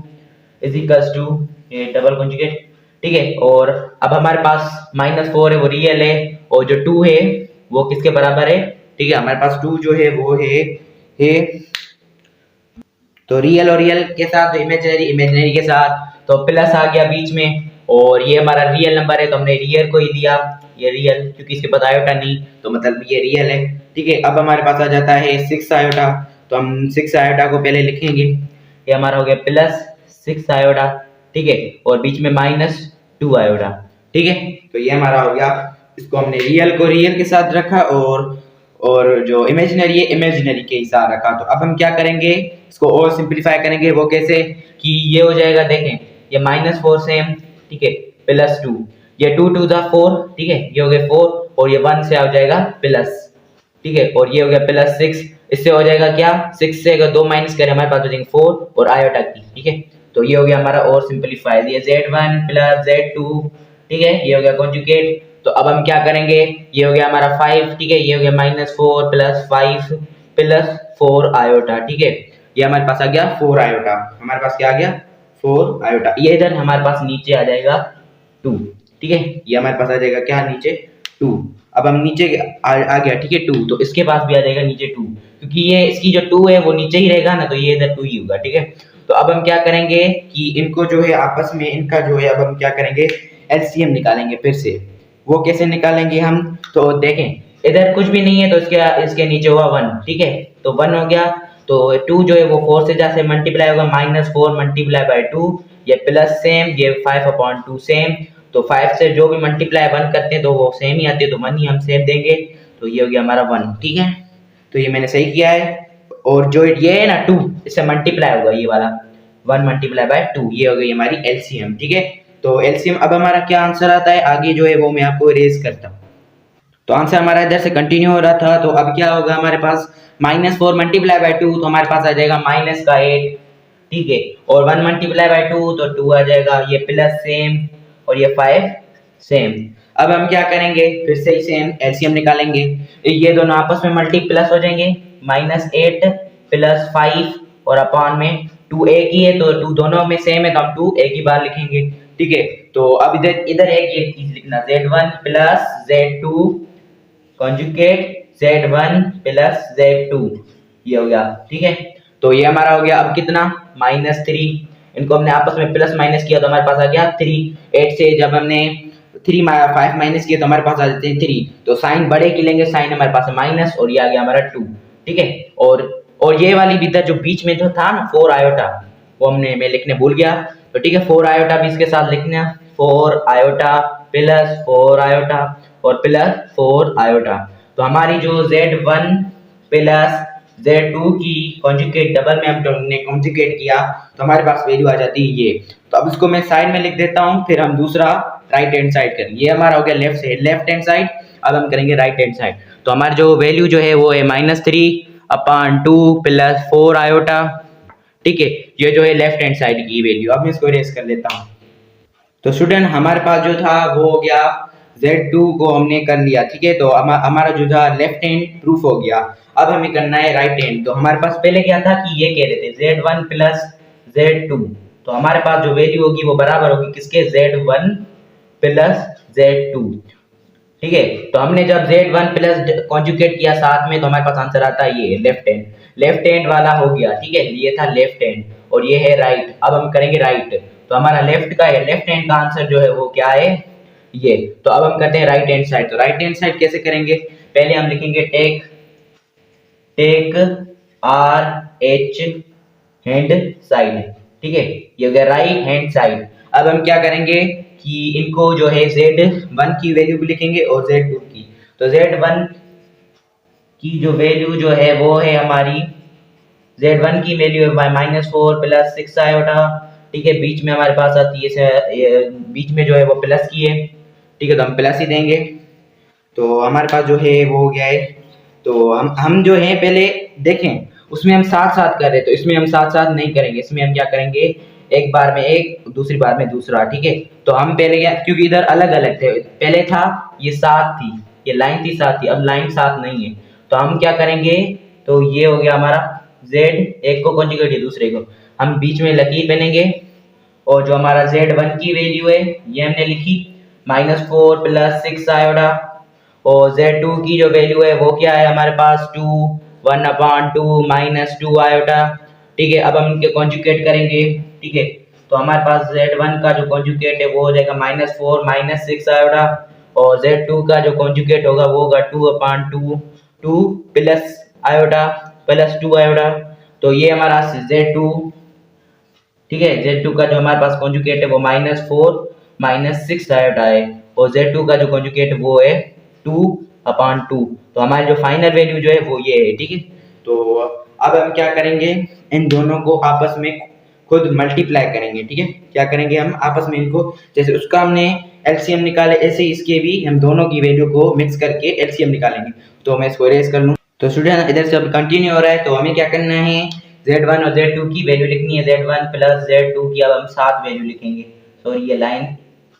is equals to, ये डबल कॉन्जुगेट, ठीक है। और अब हमारे पास -4 है वो रियल है, और जो 2 है वो किसके बराबर है, ठीक है, हमारे पास 2 जो है वो है तो रियल और रियल के साथ, इमेजिनरी इमेजिनरी के साथ, तो प्लस आ गया बीच में, और ये हमारा रियल नंबर है तो हमने रियल को ही दिया, ये रियल, क्योंकि इसके बाद आयोटा नहीं तो मतलब ये रियल है, ठीक है। अब हमारे पास आ जाता है 6 आयोटा। तो हम 6 आयोटा को पहले लिखेंगे, ये हमारा हो गया +6 आयोटा, ठीक है, और बीच में -2 आयोटा, ठीक है। तो ये हमारा हो गया, इसको हमने रियल को रियल के साथ रखा और जो इमेजिनरी है इमेजिनरी के साथ रखा। तो अब हम क्या करेंगे, इसको और सिंपलीफाई करेंगे। वो कैसे कि ये हो जाएगा, देखें ये -4 सेम, ठीक है, +2, ये 2 2 दा 4, ठीक है, ये हो गया 4, और ये 1 से आ जाएगा प्लस, ठीक है, और ये हो गया +6, इससे हो जाएगा क्या, 6 से अगर 2 माइनस करें हमारे पास हो जाएंगे 4 और आयोटा की, ठीक है। तो ये हो गया हमारा और सिंपलीफाई, ये Z1 प्लस Z2, ठीक है, ये हो गया कॉन्जुगेट। तो अब हम क्या करेंगे, ये हो गया हमारा 5, ठीक है, ये हो गया -4 प्लस 5 प्लस 4 आयोटा, ठीक है, ये हमारे पास आ गया 4 आयोटा, हमारे पास क्या आ गया 4 आयोटा। ये इधर हमारे पास नीचे आ जाएगा 2, ठीक है, ये हमारे पास आ जाएगा क्या नीचे 2। अब हम नीचे आ गया, ठीक है 2, तो इसके पास भी आ जाएगा नीचे 2, क्योंकि ये इसकी जो 2 है वो नीचे ही रहेगा ना, तो ये इधर 2 ही होगा, ठीक है। तो अब हम क्या करेंगे कि इनको जो है आपस में इनका जो है, अब हम क्या करेंगे एलसीएम निकालेंगे फिर से। वो कैसे निकालेंगे हम, तो देखें इधर कुछ भी नहीं है तो इसके नीचे हुआ 1, ठीक है, तो 1 हो गया। तो 2 जो है वो 4 से जैसे मल्टीप्लाई होगा, -4 मल्टीप्लाई बाय 2, ये प्लस सेम, ये 5/2 सेम। तो 5 से जो भी मल्टीप्लाई 1 करते हैं तो वो सेम ही आते हैं, तो 1 ही हम सेम देंगे। तो ये हो गया हमारा 1, ठीक है, तो ये मैंने सही किया है। और जो ये है ना 2, इससे मल्टीप्लाई होगा ये वाला 1 मल्टीप्लाई बाय 2, ये हो गई हमारी एलसीएम, ठीक है। तो एलसीएम अब हमारा क्या आंसर आता है आगे जो है वो मैं आपको रेज करता हूँ। तो आंसर हमारा इधर से कंटिन्यू हो रहा था। तो अब क्या होगा हमारे पास, -4 मल्टीप्लाई बाय 2, तो हमारे पास आ जाएगा -8, ठीक है, और 1 मल्टीप्लाई बाय 2 तो 2 आ जाएगा, ये प्लस सेम, और ये 5 सेम। अब हम क्या करेंगे, फिर से सेम एलसीएम निकालेंगे, ये दोनों आपस में मल्टी प्लस हो जाएंगे, -8 प्लस 5 और अपॉन में 2 एक ही है, तो 2 दोनों में सेम है तो हम 2 एक ही बार लिखेंगे, ठीक है। तो अब इधर इधर एक ये चीज लिखना, Z1 plus Z2 conjugate Z1 plus Z2, ये हो गया, ठीक है। तो ये हमारा हो गया अब कितना, -3, इनको हमने आपस में प्लस माइनस किया तो हमारे पास आ गया 3। 8 से जब हमने थ्री 5 माइनस किए तो हमारे पास आ जाते हैं 3, तो साइन बड़े की लेंगे, साइन हमारे पास है माइनस और ये आ गया हमारा 2, ठीक है। और ये वाली भी जो बीच में जो था ना 4 आयोटा, वो मैं लिखने भूल गया, तो ठीक है 4 आयोटा भी इसके साथ लिखना, 4 आयोटा प्लस 4 आयोटा और प्लस 4 आयोटा। तो हमारी जो Z1 प्लस Z2 की कॉन्जुगेट डबल में हमने कॉन्जुगेट किया तो हमारे पास वैल्यू आ जाती है ये। तो अब इसको मैं साइड में लिख देता हूँ, फिर हम दूसरा राइट हैंड साइड करेंगे। ये हमारा हो गया लेफ्ट हैंड साइड, अब हम करेंगे राइट हैंड साइड। तो हमारी जो वैल्यू जो है वो है -3/2 प्लस 4 आयोटा, ठीक है। ये जो है लेफ्ट हैंड साइड की वैल्यू। अब मैं इसको इरेज कर लेता हूँ। तो स्टूडेंट हमारे पास जो था वो हो गया, Z2 को हमने कर लिया, ठीक है। तो हमारा जो था लेफ्ट हैंड प्रूफ हो गया। अब हमें करना है राइट हैंड। तो हमारे पास पहले क्या था कि ये कह रहे थे Z1 प्लस Z2, तो हमारे पास जो वैल्यू होगी वो बराबर होगी किसके, Z1 प्लस Z2, ठीक है। तो हमने जब Z1 प्लस कॉन्जुगेट किया साथ में तो हमारे पास आंसर आता है ये लेफ्ट हैंड वाला हो गया, ठीक है। ये था लेफ्ट हैंड और ये है राइट। अब हम करेंगे राइट, तो हमारा लेफ्ट हैंड का आंसर जो है वो क्या है, ये। तो अब हम करते हैं राइट हैंड साइड। तो राइट हैंड साइड कैसे करेंगे, पहले हम लिखेंगे टेक RH हैंड साइड, ठीक है। ये हो गया राइट हैंड साइड। अब हम क्या करेंगे कि इनको जो है Z1 की वैल्यू भी लिखेंगे और Z2 की। तो Z1 की जो वैल्यू जो है वो है हमारी, Z1 की वैल्यू है -4 प्लस 6 आयोटा, ठीक है। बीच में हमारे पास आती है बीच में जो है वो प्लस की है, ठीक है। तो हम प्लस ही देंगे। तो हमारे पास जो है वो हो गया है। तो हम जो है पहले देखें उसमें हम साथ साथ कर रहे हैं, तो इसमें हम साथ साथ नहीं करेंगे। इसमें हम क्या करेंगे, एक बार में एक दूसरी बार में दूसरा, ठीक है। तो हम पहले क्या, क्योंकि इधर अलग अलग थे, पहले था ये साथ थी, ये लाइन थी साथ थी, अब लाइन साथ नहीं है। तो हम क्या करेंगे, तो ये हो गया हमारा Z, एक को कॉन्जुगेट है दूसरे को, हम बीच में लकीर बनेंगे और जो हमारा Z1 की वैल्यू है ये हमने लिखी -4 प्लस 6 आयोटा, और Z2 की जो वैल्यू है वो क्या है हमारे पास 1/2 -2 आयोटा, ठीक है। अब हम इनके कॉन्जुगेट करेंगे, ठीक है। तो हमारे पास Z1 का जो कॉन्जुगेट है वो हो जाएगा -4 -6 आयोटा, और Z2 का जो कॉन्जुगेट होगा वो होगा 2/2 प्लस आयोटा प्लस 2 आयोटा। तो ये हमारा Z2, ठीक है। Z2 का जो हमारे पास कॉन्जुगेट है वो -4 -6 आयोटा है, और Z2 का जो कॉन्जुगेट वो है 2/2। तो हमारी जो फाइनल वैल्यू जो है वो ये है, ठीक है। तो अब हम क्या करेंगे, इन दोनों को आपस में खुद मल्टीप्लाई करेंगे, ठीक है। क्या करेंगे हम आपस में इनको, जैसे उसका हमने एलसीएम निकाले ऐसे इसके भी हम दोनों की वैल्यू को मिक्स करके एलसीएम निकालेंगे। तो मैं इसको इरेज कर लूँ। तो स्टूडेंट इधर से अब कंटिन्यू हो रहा है। तो हमें क्या करना है, Z1 और Z2 की वैल्यू लिखनी है, Z1 प्लस Z2 की अब हम साथ वैल्यू लिखेंगे। सॉरी ये लाइन,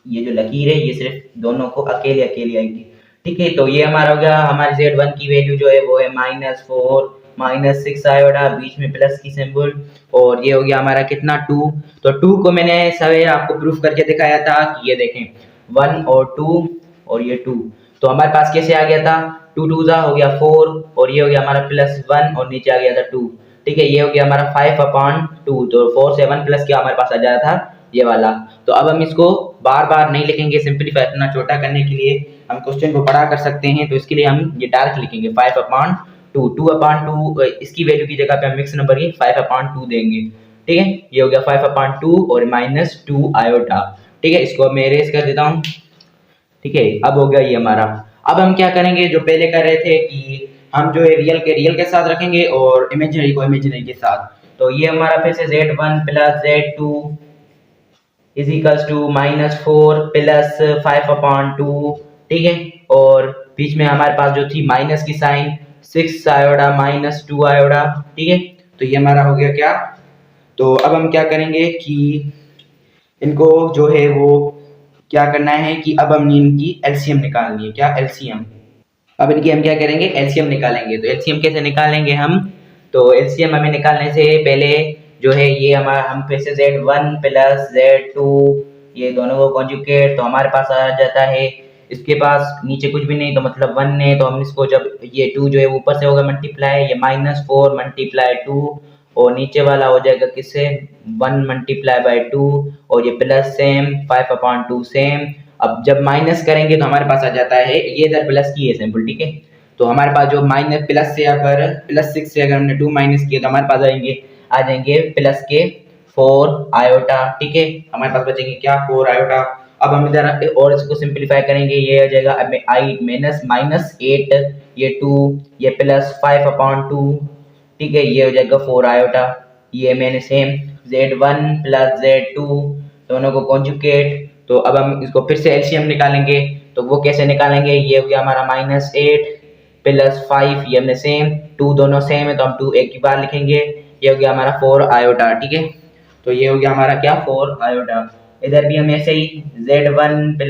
ये जो लकीर है ये सिर्फ दोनों को अकेले अकेले आएगी, ठीक है। तो ये हमारा हो गया, हमारे Z1 की वैल्यू जो है वो है -4 -6 आयोटा, बीच में प्लस की सिंबल, और ये हो गया हमारा कितना 2। तो 2 को मैंने सवेरे आपको प्रूफ करके दिखाया था कि ये देखें 1 और 2 और ये 2। तो हमारे पास कैसे आ गया था, 2 2 हो गया 4 और ये हो गया हमारा +1 और नीचे आ गया था 2, ठीक है। ये हो गया हमारा 5/2। तो 4 से 1 प्लस किया हमारे पास आ जाता था ये वाला। तो अब हम इसको बार बार नहीं लिखेंगे, सिंपलीफाई इतना छोटा करने के लिए हम क्वेश्चन को बड़ा कर सकते हैं। तो इसके लिए हम ये डायरेक्ट लिखेंगे 5/2, 2/2, इसकी वैल्यू की जगह पे हम मिक्स नंबर की 5/2 देंगे, ठीक है। ये हो गया 5/2 और -2 आयोटा, ठीक है। इसको मैं इरेज कर देता हूँ, ठीक है। अब हो गया ये हमारा। अब हम क्या करेंगे, जो पहले कर रहे थे कि हम जो है रियल के साथ रखेंगे और इमेजिनरी को इमेजिनरी के साथ। तो ये हमारा फिर से Z1 plus Z2 is equals to -4 plus 5/2, ठीक है। और बीच में हमारे पास जो थी माइनस की साइन 6 आयोडा -2 आयोडा, ठीक है। तो ये हमारा हो गया क्या। तो अब हम क्या करेंगे कि इनको जो है वो क्या करना है कि अब हम इनकी एलसीएम निकालनी है। क्या एलसीएम, अब इनकी हम क्या करेंगे, एलसीएम निकालेंगे। तो एलसीएम कैसे निकालेंगे हम, तो एलसीएम हमें निकालने से पहले जो है ये हमारा, हम फिर से Z1 प्लस Z2 ये दोनों को कॉन्जुगेट, तो हमारे पास आ जाता है, इसके पास नीचे कुछ भी नहीं तो मतलब 1 है। तो हम इसको जब ये 2 जो है ऊपर से होगा मल्टीप्लाई, ये -4 मल्टीप्लाई 2 और नीचे वाला हो जाएगा किससे 1 मल्टीप्लाई बाई 2 और ये प्लस सेम 5/2 सेम, अब जब माइनस करेंगे तो हमारे पास आ जाता है ये इधर प्लस की है सिंपल, ठीक है। तो हमारे पास जो माइनस प्लस से अगर +6 से अगर हमने 2 माइनस किया तो हमारे पास आ जाएंगे प्लस के 4 आयोटा, ठीक है। हमारे पास बचेंगे क्या 4 आयोटा। अब हम इधर और इसको सिंपलीफाई करेंगे, ये आ जाएगा अब आई -8 ये 2 ये +5/2, ठीक है। ये हो जाएगा 4 आयोटा। ये मैंने सेम z1 + z2 दोनों को कॉन्जुगेट, तो अब हम इसको फिर से एलसीएम निकालेंगे। तो वो कैसे निकालेंगे, ये हो गया हमारा -8 + 5, ये हमने सेम 2 दोनों सेम है तो हम 2 एक ही बार लिखेंगे। ये हो गया हमारा 4 आयोटा, ठीक है। तो ये हो गया हमारा क्या 4 आयोटा। इधर भी हम ऐसे ही z1 +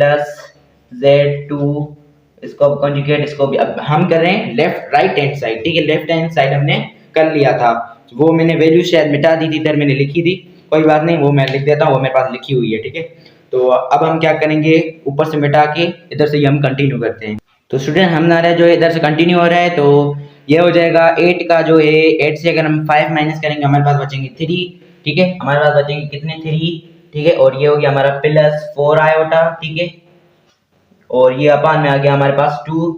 z2 इसको कॉन्जुगेट, इसको भी अब हम कर रहे हैं लेफ्ट राइट हैंड साइड, ठीक है। लेफ्ट हैंड साइड हमने कर लिया था, वो मैंने वैल्यू शायद मिटा दी थी, इधर मैंने लिखी थी, कोई बात नहीं, वो मैं लिख देता हूँ, वो मेरे पास लिखी हुई है, ठीक है। तो अब हम क्या करेंगे, ऊपर से मिटा के इधर से हम कंटिन्यू करते हैं। तो स्टूडेंट हमारा जो है इधर से कंटिन्यू हो रहा है, तो ये हो जाएगा 8 का जो है 8 से अगर हम 5 माइनस करेंगे हमारे पास बचेंगे 3, ठीक है। हमारे पास बचेंगे कितने 3, ठीक है। और ये हो गया हमारा +4 आयोटा, ठीक है। और ये अपान में आ गया हमारे पास 2,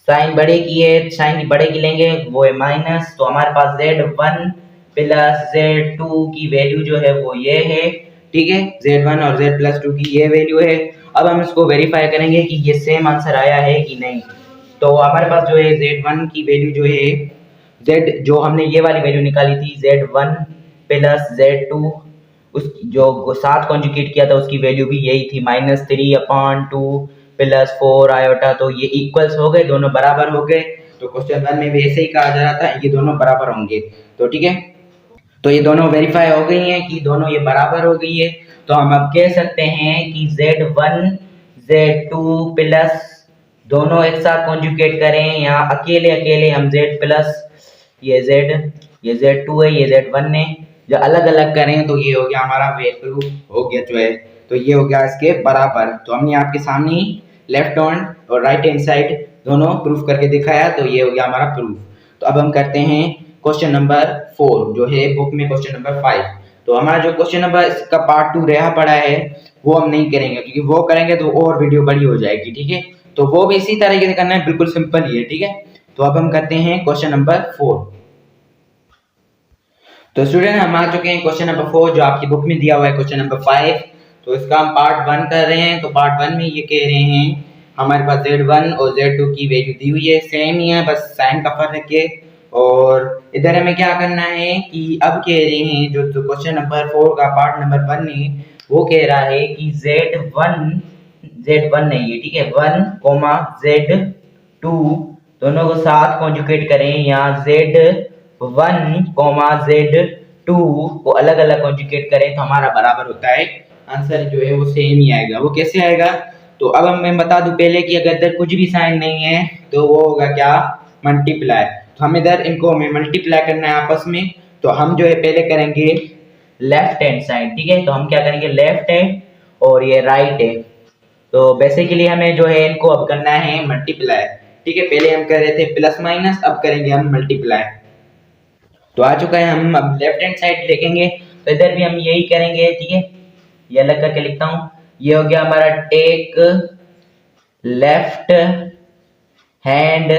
साइन बड़े की है, साइन बड़े की लेंगे वो है माइनस, तो हमारे पास z1 + z2 की वैल्यू जो है वो ये है, ठीक है। z1 और z + 2 की ये वैल्यू है। अब हम इसको वेरीफाई करेंगे कि ये सेम आंसर आया है कि नहीं। तो हमारे पास जो है z1 की वैल्यू जो है z जो हमने ये वाली वैल्यू निकाली थी z1 + z2 उस जो साथ कॉन्जुगेट किया था उसकी वैल्यू भी यही थी -3/2 +4 आयोटा। तो ये इक्वल्स हो गए, दोनों बराबर हो गए। तो क्वेश्चन 1 में भी ऐसे ही कहा जा रहा था ये दोनों बराबर होंगे, तो ठीक है। तो ये दोनों वेरीफाई हो गई हैं कि दोनों ये बराबर हो गई है। तो हम अब कह सकते हैं कि z1 z2 प्लस दोनों एक साथ कॉन्जुगेट करें, या अकेले अकेले हम z प्लस ये z2 है ये z1 है, जो अलग अलग करें तो ये हो गया हमारा वैल्यू हो गया जो है, तो ये हो गया इसके बराबर। तो हमने आपके सामने ही लेफ्ट हैंड और राइट हैंड साइड दोनों प्रूफ करके दिखाया, तो ये हो गया हमारा प्रूफ। तो अब हम करते हैं क्वेश्चन नंबर 4 जो है बुक में क्वेश्चन नंबर 5। तो हमारा जो क्वेश्चन नंबर इसका पार्ट 2 रहा पड़ा है वो हम नहीं करेंगे, क्योंकि वो करेंगे तो और वीडियो बड़ी हो जाएगी, ठीक है। तो वो भी इसी तरीके से करना है, बिल्कुल सिंपल ही है, ठीक है। तो अब हम करते हैं क्वेश्चन नंबर 4। तो स्टूडेंट हम आ चुके हैं क्वेश्चन नंबर 4 जो आपकी बुक में दिया हुआ है क्वेश्चन नंबर 5। तो इसका हम पार्ट 1 कर रहे हैं। तो पार्ट 1 में ये कह रहे हैं हमारे पास z1 और z2 की वैल्यू दी हुई है, सेम ही है, बस साइन का फर्क है। और इधर हमें क्या करना है कि अब कह रहे हैं जो क्वेश्चन नंबर 4 का पार्ट नंबर 1 है वो कह रहा है कि z1 नहीं है, ठीक है, 1, z2 दोनों को साथ कॉन्जुगेट करें, या z1, z2 को अलग अलग कॉन्जुगेट करें तो हमारा बराबर होता है, आंसर जो है वो सेम ही आएगा। वो कैसे आएगा, तो अब मैं बता दूं पहले कि अगर इधर कुछ भी साइन नहीं है तो वो होगा क्या, मल्टीप्लाई। तो हम इधर इनको हमें मल्टीप्लाई करना है आपस में। तो हम जो है पहले करेंगे लेफ्ट हैंड साइड, ठीक है। तो हम क्या करेंगे, लेफ्ट है और ये राइट है, तो बेसिकली हमें जो है इनको अब करना है मल्टीप्लाई, ठीक है। पहले हम कर रहे थे प्लस माइनस, अब करेंगे हम मल्टीप्लाई। तो आ चुका है, हम अब लेफ्ट हैंड साइड देखेंगे तो इधर भी हम यही करेंगे, ठीक है। ये अलग करके लिखता हूँ, ये हो गया हमारा टेक लेफ्ट हैंड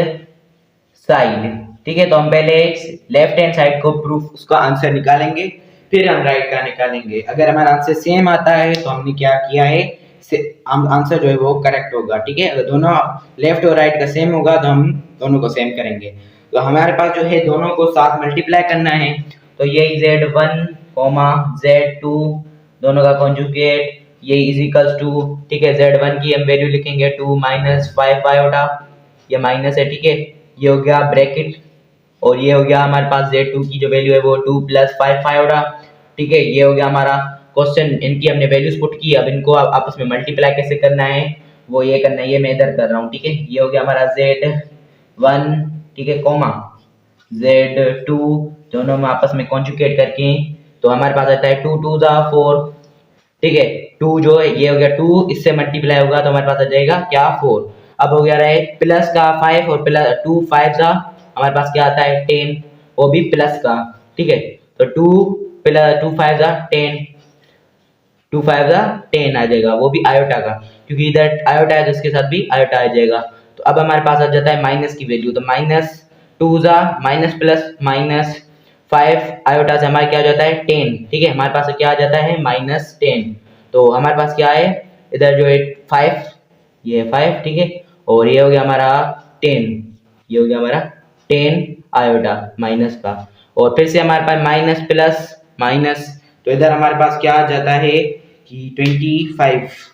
साइड, ठीक है। तो हम पहले लेफ्ट हैंड साइड को प्रूफ उसका आंसर निकालेंगे, फिर हम राइट का निकालेंगे। अगर हमारा आंसर सेम आता है तो हमने क्या किया है, आंसर जो है वो करेक्ट होगा, ठीक है। अगर दोनों लेफ्ट और राइट का सेम होगा तो हम दोनों को सेम करेंगे। तो हमारे पास जो है दोनों को साथ मल्टीप्लाई करना है, तो यही z1, z2 दोनों का कॉन्जुगेट ये इज इक्वल्स टू, ठीक है, z1 की हम वैल्यू लिखेंगे 2 - 5 आयोटा, ये माइनस है, ठीक है। ये हो गया ब्रैकेट, और ये हो गया हमारे पास z2 की जो वैल्यू है वो 2 + 5 आयोटा, ठीक है। ये हो गया हमारा क्वेश्चन, इनकी हमने वैल्यूज पुट की। अब इनको आपस में मल्टीप्लाई कैसे करना है वो ये करना है, ये मैं इधर कर रहा हूँ, ठीक है। ये हो गया हमारा z1, ठीक है, z2 दोनों में आपस में कॉन्जुगेट करके तो हमारे पास आता है 2 × 2 = 4, ठीक है। 2 जो है ये हो गया 2, इससे मल्टीप्लाई होगा तो हमारे पास आ जाएगा क्या 4। अब हो गया रहे प्लस का 5 और प्लस 2 5 सा हमारे पास क्या आता है 10, वो भी प्लस का, ठीक है। तो 2 + 2 5 = 10, टू फाइव ज़ा 10 आ जाएगा, वो भी आयोटा का, क्योंकि इधर आयोटा है तो इसके साथ भी आयोटा आ जाएगा। तो अब हमारे पास आ जाता है माइनस की वैल्यू, तो माइनस टू ज़ा माइनस प्लस माइनस 5 आयोटा से हमारे क्या हो जाता है 10, ठीक है, हमारे पास क्या आ जाता है -10। तो हमारे पास क्या है इधर जो है 5, ये 5, ठीक है, और ये हो गया हमारा 10, ये हो गया हमारा 10 आयोटा माइनस का, और फिर से हमारे पास माइनस प्लस माइनस, तो इधर हमारे पास क्या आ जाता है कि 25।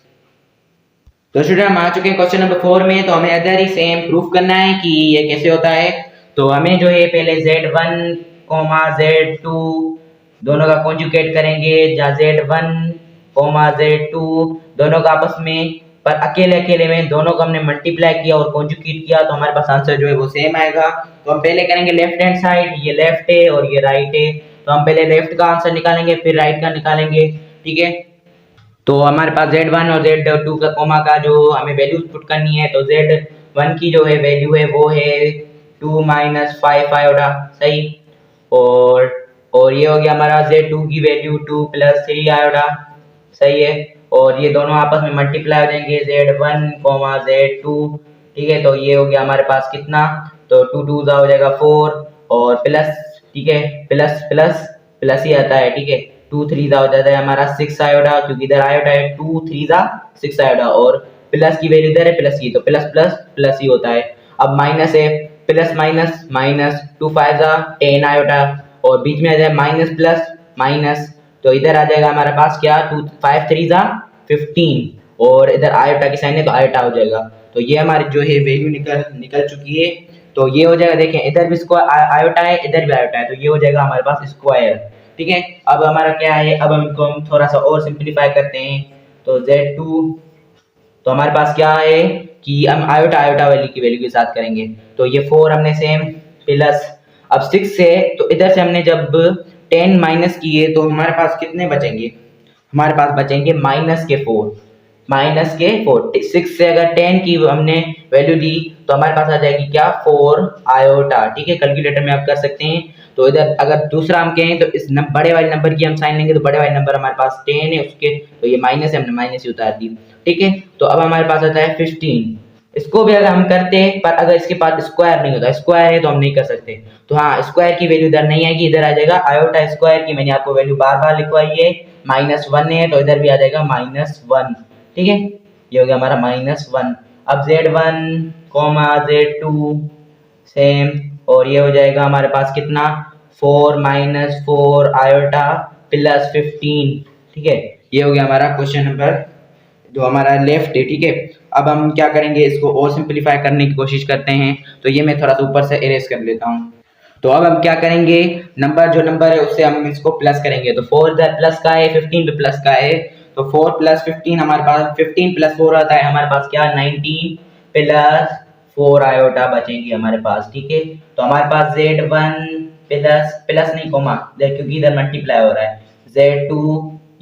तो स्टूडेंट हम आ चुके हैं क्वेश्चन नंबर 4 में। तो हमें इधर ही सेम प्रूफ करना है कि ये कैसे होता है। तो हमें जो है पहले Z1 Z2 दोनों का कॉन्जुगेट करेंगे, या Z1 Z2 दोनों का आपस में, पर अकेले अकेले में दोनों को हमने मल्टीप्लाई किया और कॉन्जुगेट किया तो हमारे पास आंसर जो है वो सेम आएगा। तो हम पहले करेंगे लेफ्ट हैंड साइड, ये लेफ्ट है और ये राइट है, तो हम पहले लेफ्ट का आंसर निकालेंगे फिर राइट का निकालेंगे, ठीक है। तो हमारे पास Z1 और Z2 का कोमा का जो हमें वैल्यूज पुट करनी है, तो Z1 की जो है वैल्यू है वो है 2 - 5 आयोटा, सही, और ये हो गया हमारा Z2 की वैल्यू 2 + 3 आयोटा, सही है, और ये दोनों आपस में मल्टीप्लाई हो जाएंगे Z1 Z2, ठीक है। तो ये हो गया हमारे पास कितना, तो 2 2 हो जाएगा 4 और प्लस, ठीक है, प्लस प्लस प्लस ही आता है, ठीक है, 2 3 हो जाता है हमारा 6 आयोटा, क्योंकि इधर आयोटा है 2 3 6 आयोटा, और प्लस की वैल्यू इधर है प्लस की, तो प्लस प्लस प्लस ही होता है। अब माइनस है, प्लस माइनस माइनस, 2 5 10 आयोटा, और बीच में आ जाए माइनस प्लस माइनस, तो इधर आ जाएगा हमारे पास क्या 2 5 3 15, और इधर आयोटा की साइन है तो आयोटा हो जाएगा। तो ये हमारी जो है वैल्यू निकल चुकी है। तो ये हो जाएगा, देखें इधर भी आयोटा है इधर भी आयोटा है, तो ये हो जाएगा हमारे पास स्क्वायर, ठीक है। अब हमारा क्या है, अब हम थोड़ा सा और सिंप्लीफाई करते हैं। तो Z2, तो हमारे पास क्या है कि हम आयोटा आयोटा वाली की वैल्यू के साथ करेंगे, तो ये 4 हमने सेम प्लस, अब 6 से, तो इधर से हमने जब 10 माइनस किए तो हमारे पास कितने बचेंगे, हमारे पास बचेंगे -4, -4, 6 से अगर 10 की हमने वैल्यू दी तो हमारे पास आ जाएगी क्या 4 आयोटा, ठीक है, कैलकुलेटर में आप कर सकते हैं। तो इधर अगर दूसरा हम कहें तो इस बड़े वाले नंबर की हम साइन लेंगे, तो बड़े वाले नंबर हमारे पास 10 है उसके, तो ये माइनस है, हमने माइनस ही उतार दी, ठीक है। तो अब हमारे पास आता है 15, इसको भी अगर हम करते हैं, पर अगर इसके पास स्क्वायर नहीं होता, स्क्वायर है तो हम नहीं कर सकते, तो हाँ स्क्वायर की वैल्यू इधर नहीं आएगी, इधर आ जाएगा आयोटा स्क्वायर की, मैंने आपको वैल्यू बार बार लिखवाई है, -1 है तो इधर भी आ जाएगा -1, ठीक है, ये हो गया हमारा -1। अब Z1 Z2 सेम, और ये हो जाएगा हमारे पास कितना 4 - 4 आयोटा प्लस 15, ठीक है, ये हो गया हमारा क्वेश्चन नंबर जो हमारा लेफ्ट है, ठीक है। अब हम क्या करेंगे, इसको और सिंप्लीफाई करने की कोशिश करते हैं, तो ये मैं थोड़ा सा ऊपर से इरेज कर लेता हूँ। तो अब हम क्या करेंगे, जो नंबर है उससे हम इसको प्लस करेंगे, तो 4 इधर प्लस का है 15 भी प्लस का है, तो 4 + 15 हमारे पास 15 + 4 आता है हमारे पास क्या 19 + 4 आयोटा बचेंगे हमारे पास, ठीक है। तो हमारे पास Z1 प्लस प्लस नहीं कोमा, क्योंकि इधर मल्टीप्लाई हो रहा है, Z2,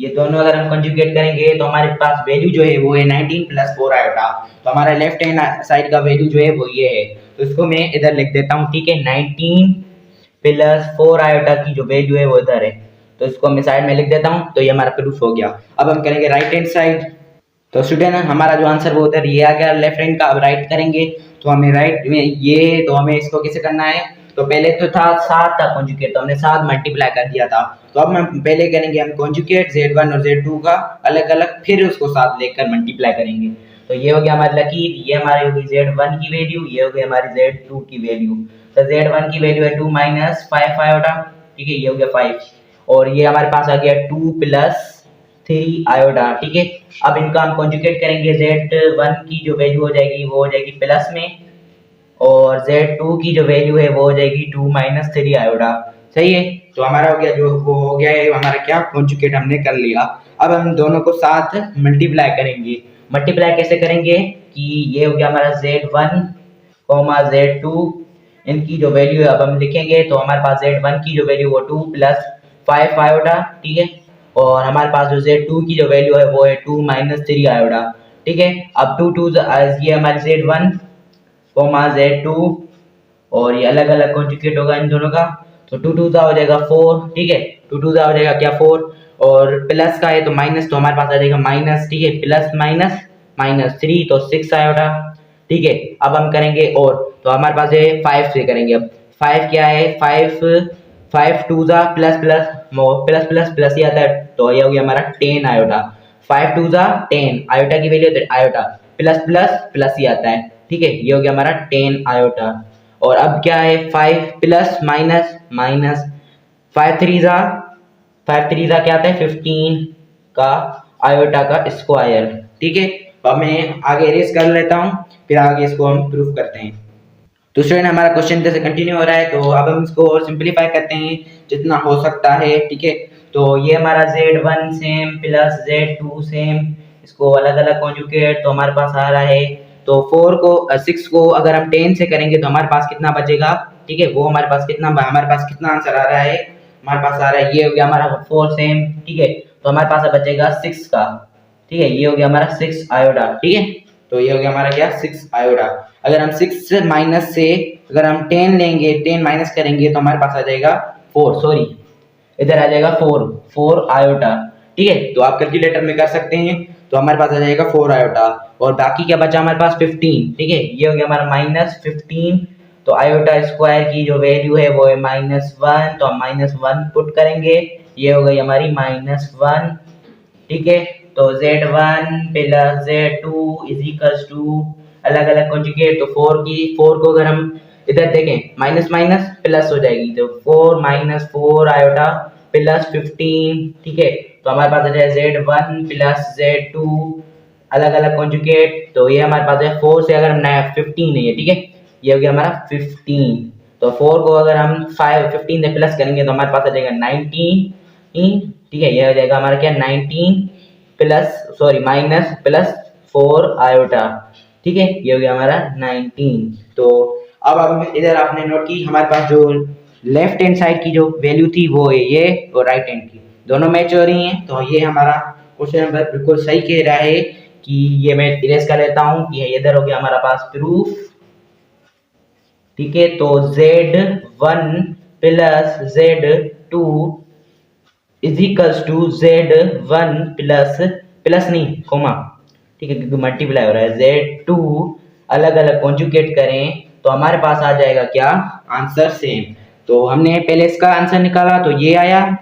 ये दोनों अगर हम कंजुगेट करेंगे तो हमारे पास वैल्यू जो है वो है 19 + 4 आयोटा, तो हमारा लेफ्ट हैंड साइड का वैल्यू जो है वो ये है, तो इसको मैं इधर लिख देता हूँ, ठीक है, 19 + 4 आयोटा की जो वैल्यू है वो इधर है, तो इसको मैं साइड में लिख देता हूँ, तो ये हमारा प्रूफ हो गया। अब हम करेंगे राइट हैंड साइड, तो स्टूडेंट हमारा जो आंसर वो उधर ये आ गया लेफ्ट हैंड का, अब राइट करेंगे, तो हमें राइट में ये, तो हमें इसको कैसे करना है, तो पहले तो था 7 था कॉन्जुगेट, तो हमने 7 मल्टीप्लाई कर दिया था, तो अब हम पहले करेंगे हम कॉन्जुगेट Z1 और Z2 का अलग अलग, फिर उसको 7 लेकर मल्टीप्लाई करेंगे। तो ये हो गया हमारा लकीर, ये हमारी हो गई Z1 की वैल्यू, ये हो गई हमारी Z2 की वैल्यू। तो Z1 की वैल्यू है 2 - 5 आयोटा, ठीक है, ये हो गया 5, और ये हमारे पास आ गया 2 + 3 आयोटा, ठीक है। अब इनका हम कॉन्जुगेट करेंगे, Z1 की जो वैल्यू हो जाएगी वो हो जाएगी प्लस में, और Z2 की जो वैल्यू है वो हो जाएगी 2 - 3 आयोटा, सही है। तो हमारा हो गया, जो वो हो गया है हमारा क्या कॉन्जुगेट हमने कर लिया। अब हम दोनों को साथ मल्टीप्लाई करेंगे, मल्टीप्लाई कैसे करेंगे कि ये हो गया हमारा Z1 Z2, इनकी जो वैल्यू है अब हम लिखेंगे, तो हमारे पास Z1 की जो वैल्यू वो 2 + 5 आयोटा, ठीक है, और हमारे पास जो Z2 की जो वैल्यू है वो है 2 - 3 आयोटा, ठीक है। अब 2 2 ये हमारे Z1 Z2, और ये अलग अलग कॉन्जुगेट होगा इन दोनों का, तो 2 2 हो जाएगा 4, ठीक है, 2 2 हो जाएगा क्या 4, और प्लस का है तो माइनस, तो हमारे पास आ जाएगा माइनस, ठीक है, प्लस माइनस माइनस 3 तो 6 आयोटा, ठीक है। अब हम करेंगे और, तो हमारे पास है 5 से करेंगे। अब 5 क्या है, 5 टू जा plus plus plus plus plus ही आता है, तो ये हो गया हमारा 10 आयोटा। 5 टू जा 10, आयोटा की value iota, plus plus plus ही आता है, ठीक है, ये हो गया हमारा 10 आयोटा। और अब क्या है, 5 प्लस माइनस माइनस 5 थ्री जा क्या आता है 15 का आयोटा का स्क्वायर, ठीक है। तो अब मैं आगे इरेज कर लेता हूँ, फिर आगे इसको हम प्रूफ करते हैं। तो स्टूडेंट हमारा क्वेश्चन जैसे कंटिन्यू हो रहा है, तो अब हम इसको और सिंप्लीफाई करते हैं जितना हो सकता है, ठीक है। तो ये हमारा Z1 same plus Z2 same, इसको अलग अलग कॉन्जुगेट, तो हमारे पास आ रहा है, तो 6 को अगर हम 10 से करेंगे तो हमारे पास कितना बचेगा, ठीक है, वो हमारे पास कितना आंसर आ रहा है, हमारे पास आ रहा है, ये हो गया हमारा 4 सेम, ठीक है। तो हमारे पास बचेगा 6 का, ठीक है, ये हो गया हमारा 6 आयोडा, ठीक है। तो ये हो गया हमारा क्या, 6 आयोडा। अगर हम 6 माइनस से अगर हम 10 लेंगे, 10 माइनस करेंगे तो हमारे पास आ जाएगा 4, सॉरी इधर आ जाएगा 4 आयोटा, ठीक है। तो आप कैलकुलेटर में कर सकते हैं, तो हमारे पास आ जाएगा 4 आयोटा, और बाकी क्या बचा हमारे पास 15, ठीक है, ये हो गया हमारा -15। तो आयोटा स्क्वायर की जो वैल्यू है वो है -1, तो हम -1 पुट करेंगे, ये हो गई हमारी -1, ठीक है। तो Z1 plus Z2 is equals to अलग अलग कॉन्जुगेट, तो 4 को अगर हम इधर देखें माइनस माइनस प्लस हो जाएगी, तो 4 माइनस 4 आयोटा प्लस 15, ठीक है। तो हमारे पास आ जाए Z1 प्लस Z2 अलग अलग कॉन्जुगेट, तो ये हमारे पास है 4 से अगर हम नया 15 नहीं है, ठीक है, ये हो गया हमारा 15। तो 4 को अगर हम 15 से प्लस करेंगे तो हमारे पास आ जाएगा 19, ठीक है, ये हो जाएगा हमारा क्या 19 माइनस प्लस 4 आयोटा, ठीक है, ये हो गया हमारा 19। तो अब इधर आपने नोट की हमारे पास जो लेफ्ट हैंड साइड की जो वैल्यू थी वो है ये, और राइट हैंड की दोनों मैच हो रही हैं, तो ये हमारा क्वेश्चन नंबर बिल्कुल सही कह रहा है कि ये मैं इरेज कर लेता हूँ कि इधर हो गया हमारा पास प्रूफ, ठीक है। तो Z1 plus Z2 is equals to Z1 plus नहीं कोमा, ठीक है, क्योंकि मल्टीप्लाई हो रहा है, Z2 अलग अलग कॉन्जुगेट करें तो हमारे पास आ जाएगा क्या, आंसर सेम। तो हमने पहले इसका आंसर निकाला तो ये आया,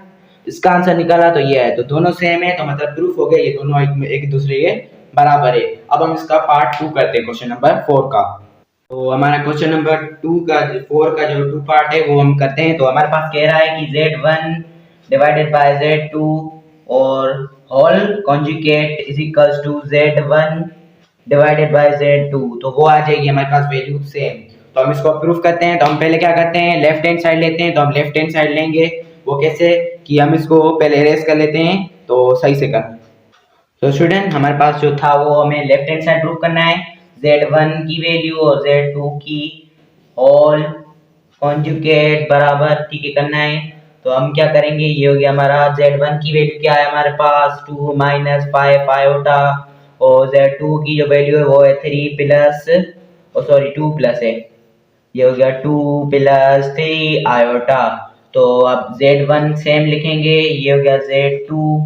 इसका आंसर निकाला तो ये आया, तो दोनों सेम है, तो मतलब प्रूफ हो गया ये दोनों एक दूसरे के बराबर है। अब हम इसका पार्ट 2 करते हैं, क्वेश्चन नंबर 4 का। तो हमारा क्वेश्चन नंबर 4 का जो 2 पार्ट है वो हम करते हैं। तो हमारे पास कह रहा है कि Z1 डिवाइडेड बाय Z2 और whole conjugate is equals to Z1 divided by Z2, तो वो आ जाएगी हमारे पास वैल्यू सेम। तो हम इसको प्रूफ करते हैं, तो हम पहले क्या करते हैं, लेफ्ट हैंड साइड लेते हैं, तो हम लेफ्ट हैंड साइड लेंगे, वो कैसे कि हम इसको पहले इरेज कर लेते हैं, तो सही से कर। तो स्टूडेंट हमारे पास जो था वो हमें लेफ्ट हैंड साइड प्रूफ करना है, Z1 की वैल्यू और Z2 की होल कॉन्जुगेट बराबर, ठीक है, करना है। तो हम क्या करेंगे, ये हो गया हमारा Z1 की वैल्यू क्या है हमारे पास 2 माइनस 5 आयोटा, और Z2 की जो वैल्यू है वो है 3 प्लस, सॉरी 2 प्लस है, ये हो गया 2 प्लस 3 आयोटा। तो अब Z1 सेम लिखेंगे, ये हो गया Z2,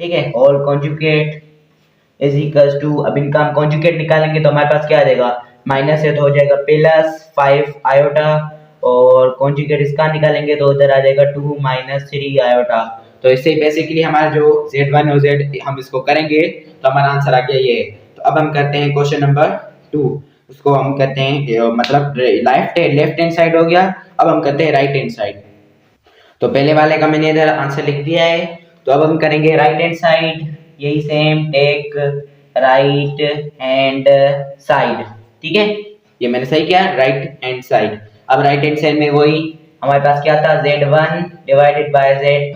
ठीक है, whole conjugate is equals to, अब इनका हम कॉन्जुगेट निकालेंगे तो हमारे पास क्या आ जाएगा, माइनस है तो हो जाएगा प्लस 5 आयोटा, और कॉन्जुगेट इसका निकालेंगे तो उधर आ जाएगा 2 माइनस 3 आयोटा। तो इससे बेसिकली हमारा जो Z1 और Z हम इसको करेंगे तो हमारा आंसर आ गया ये। तो अब हम करते हैं क्वेश्चन नंबर 2, उसको हम करते हैं मतलब लेफ्ट हैंड साइड हो गया, अब हम करते हैं राइट हैंड साइड। तो पहले वाले का मैंने इधर आंसर लिख दिया है, तो अब हम करेंगे राइट हैंड साइड, यही same take right hand side, ठीक है, ये मैंने सही किया राइट हैंड साइड। अब राइट हैंड साइड में वही हमारे पास क्या था, Z1 डिवाइडेड बाय Z2,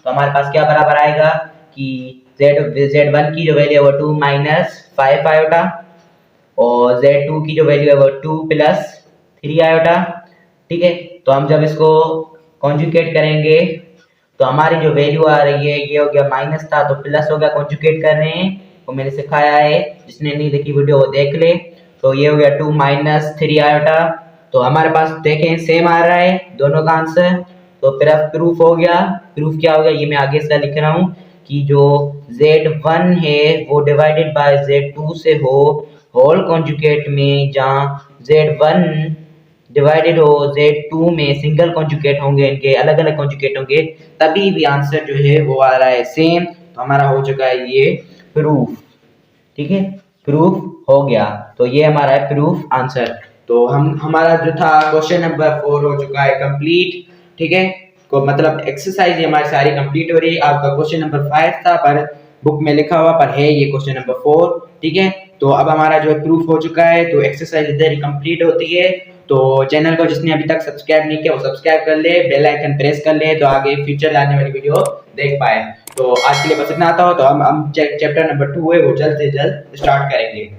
तो हमारे पास क्या बराबर आएगा कि Z1 की जो वैल्यू है वो 2 माइनस 5 आयोटा, और Z2 की जो वैल्यू है वो 2 प्लस 3 आयोटा, ठीक है। तो हम जब इसको कॉन्जुगेट करेंगे तो हमारी जो वैल्यू आ रही है, ये हो गया माइनस था तो प्लस हो गया, कॉन्जुगेट कर रहे हैं, वो मैंने सिखाया है, जिसने नहीं देखी वीडियो वो देख ले। तो ये हो गया 2 माइनस 3 आयोटा, तो हमारे पास देखें सेम आ रहा है दोनों का आंसर, तो तो प्रूफ हो गया। प्रूफ क्या हो गया, ये मैं आगे इसका लिख रहा हूँ कि जो Z1 है वो डिवाइडेड बाय Z2 से हो होल कॉन्जुगेट में, जहाँ Z1 डिवाइडेड हो Z2 में सिंगल कॉन्जुगेट होंगे, इनके अलग अलग कॉन्जुगेट होंगे, तभी भी आंसर जो है वो आ रहा है सेम। तो हमारा हो चुका है ये प्रूफ। ठीक है, प्रूफ हो गया। तो ये हमारा है प्रूफ आंसर। तो हमारा जो था क्वेश्चन नंबर 4 हो चुका है कंप्लीट। ठीक है, को मतलब एक्सरसाइज हमारी सारी कंप्लीट हो रही है। आपका क्वेश्चन नंबर 5 था पर बुक में लिखा हुआ पर है ये क्वेश्चन नंबर 4। ठीक है, तो अब हमारा जो प्रूफ हो चुका है, तो एक्सरसाइज इधर ही कंप्लीट होती है। तो चैनल को जिसने अभी तक सब्सक्राइब नहीं किया वो सब्सक्राइब कर ले, बेल आइकन प्रेस कर ले, तो आगे फ्यूचर आने वाली वीडियो देख पाए। तो आज के लिए बस इतना था। तो हम चैप्टर नंबर 2 है वो जल्द से जल्द स्टार्ट करेंगे।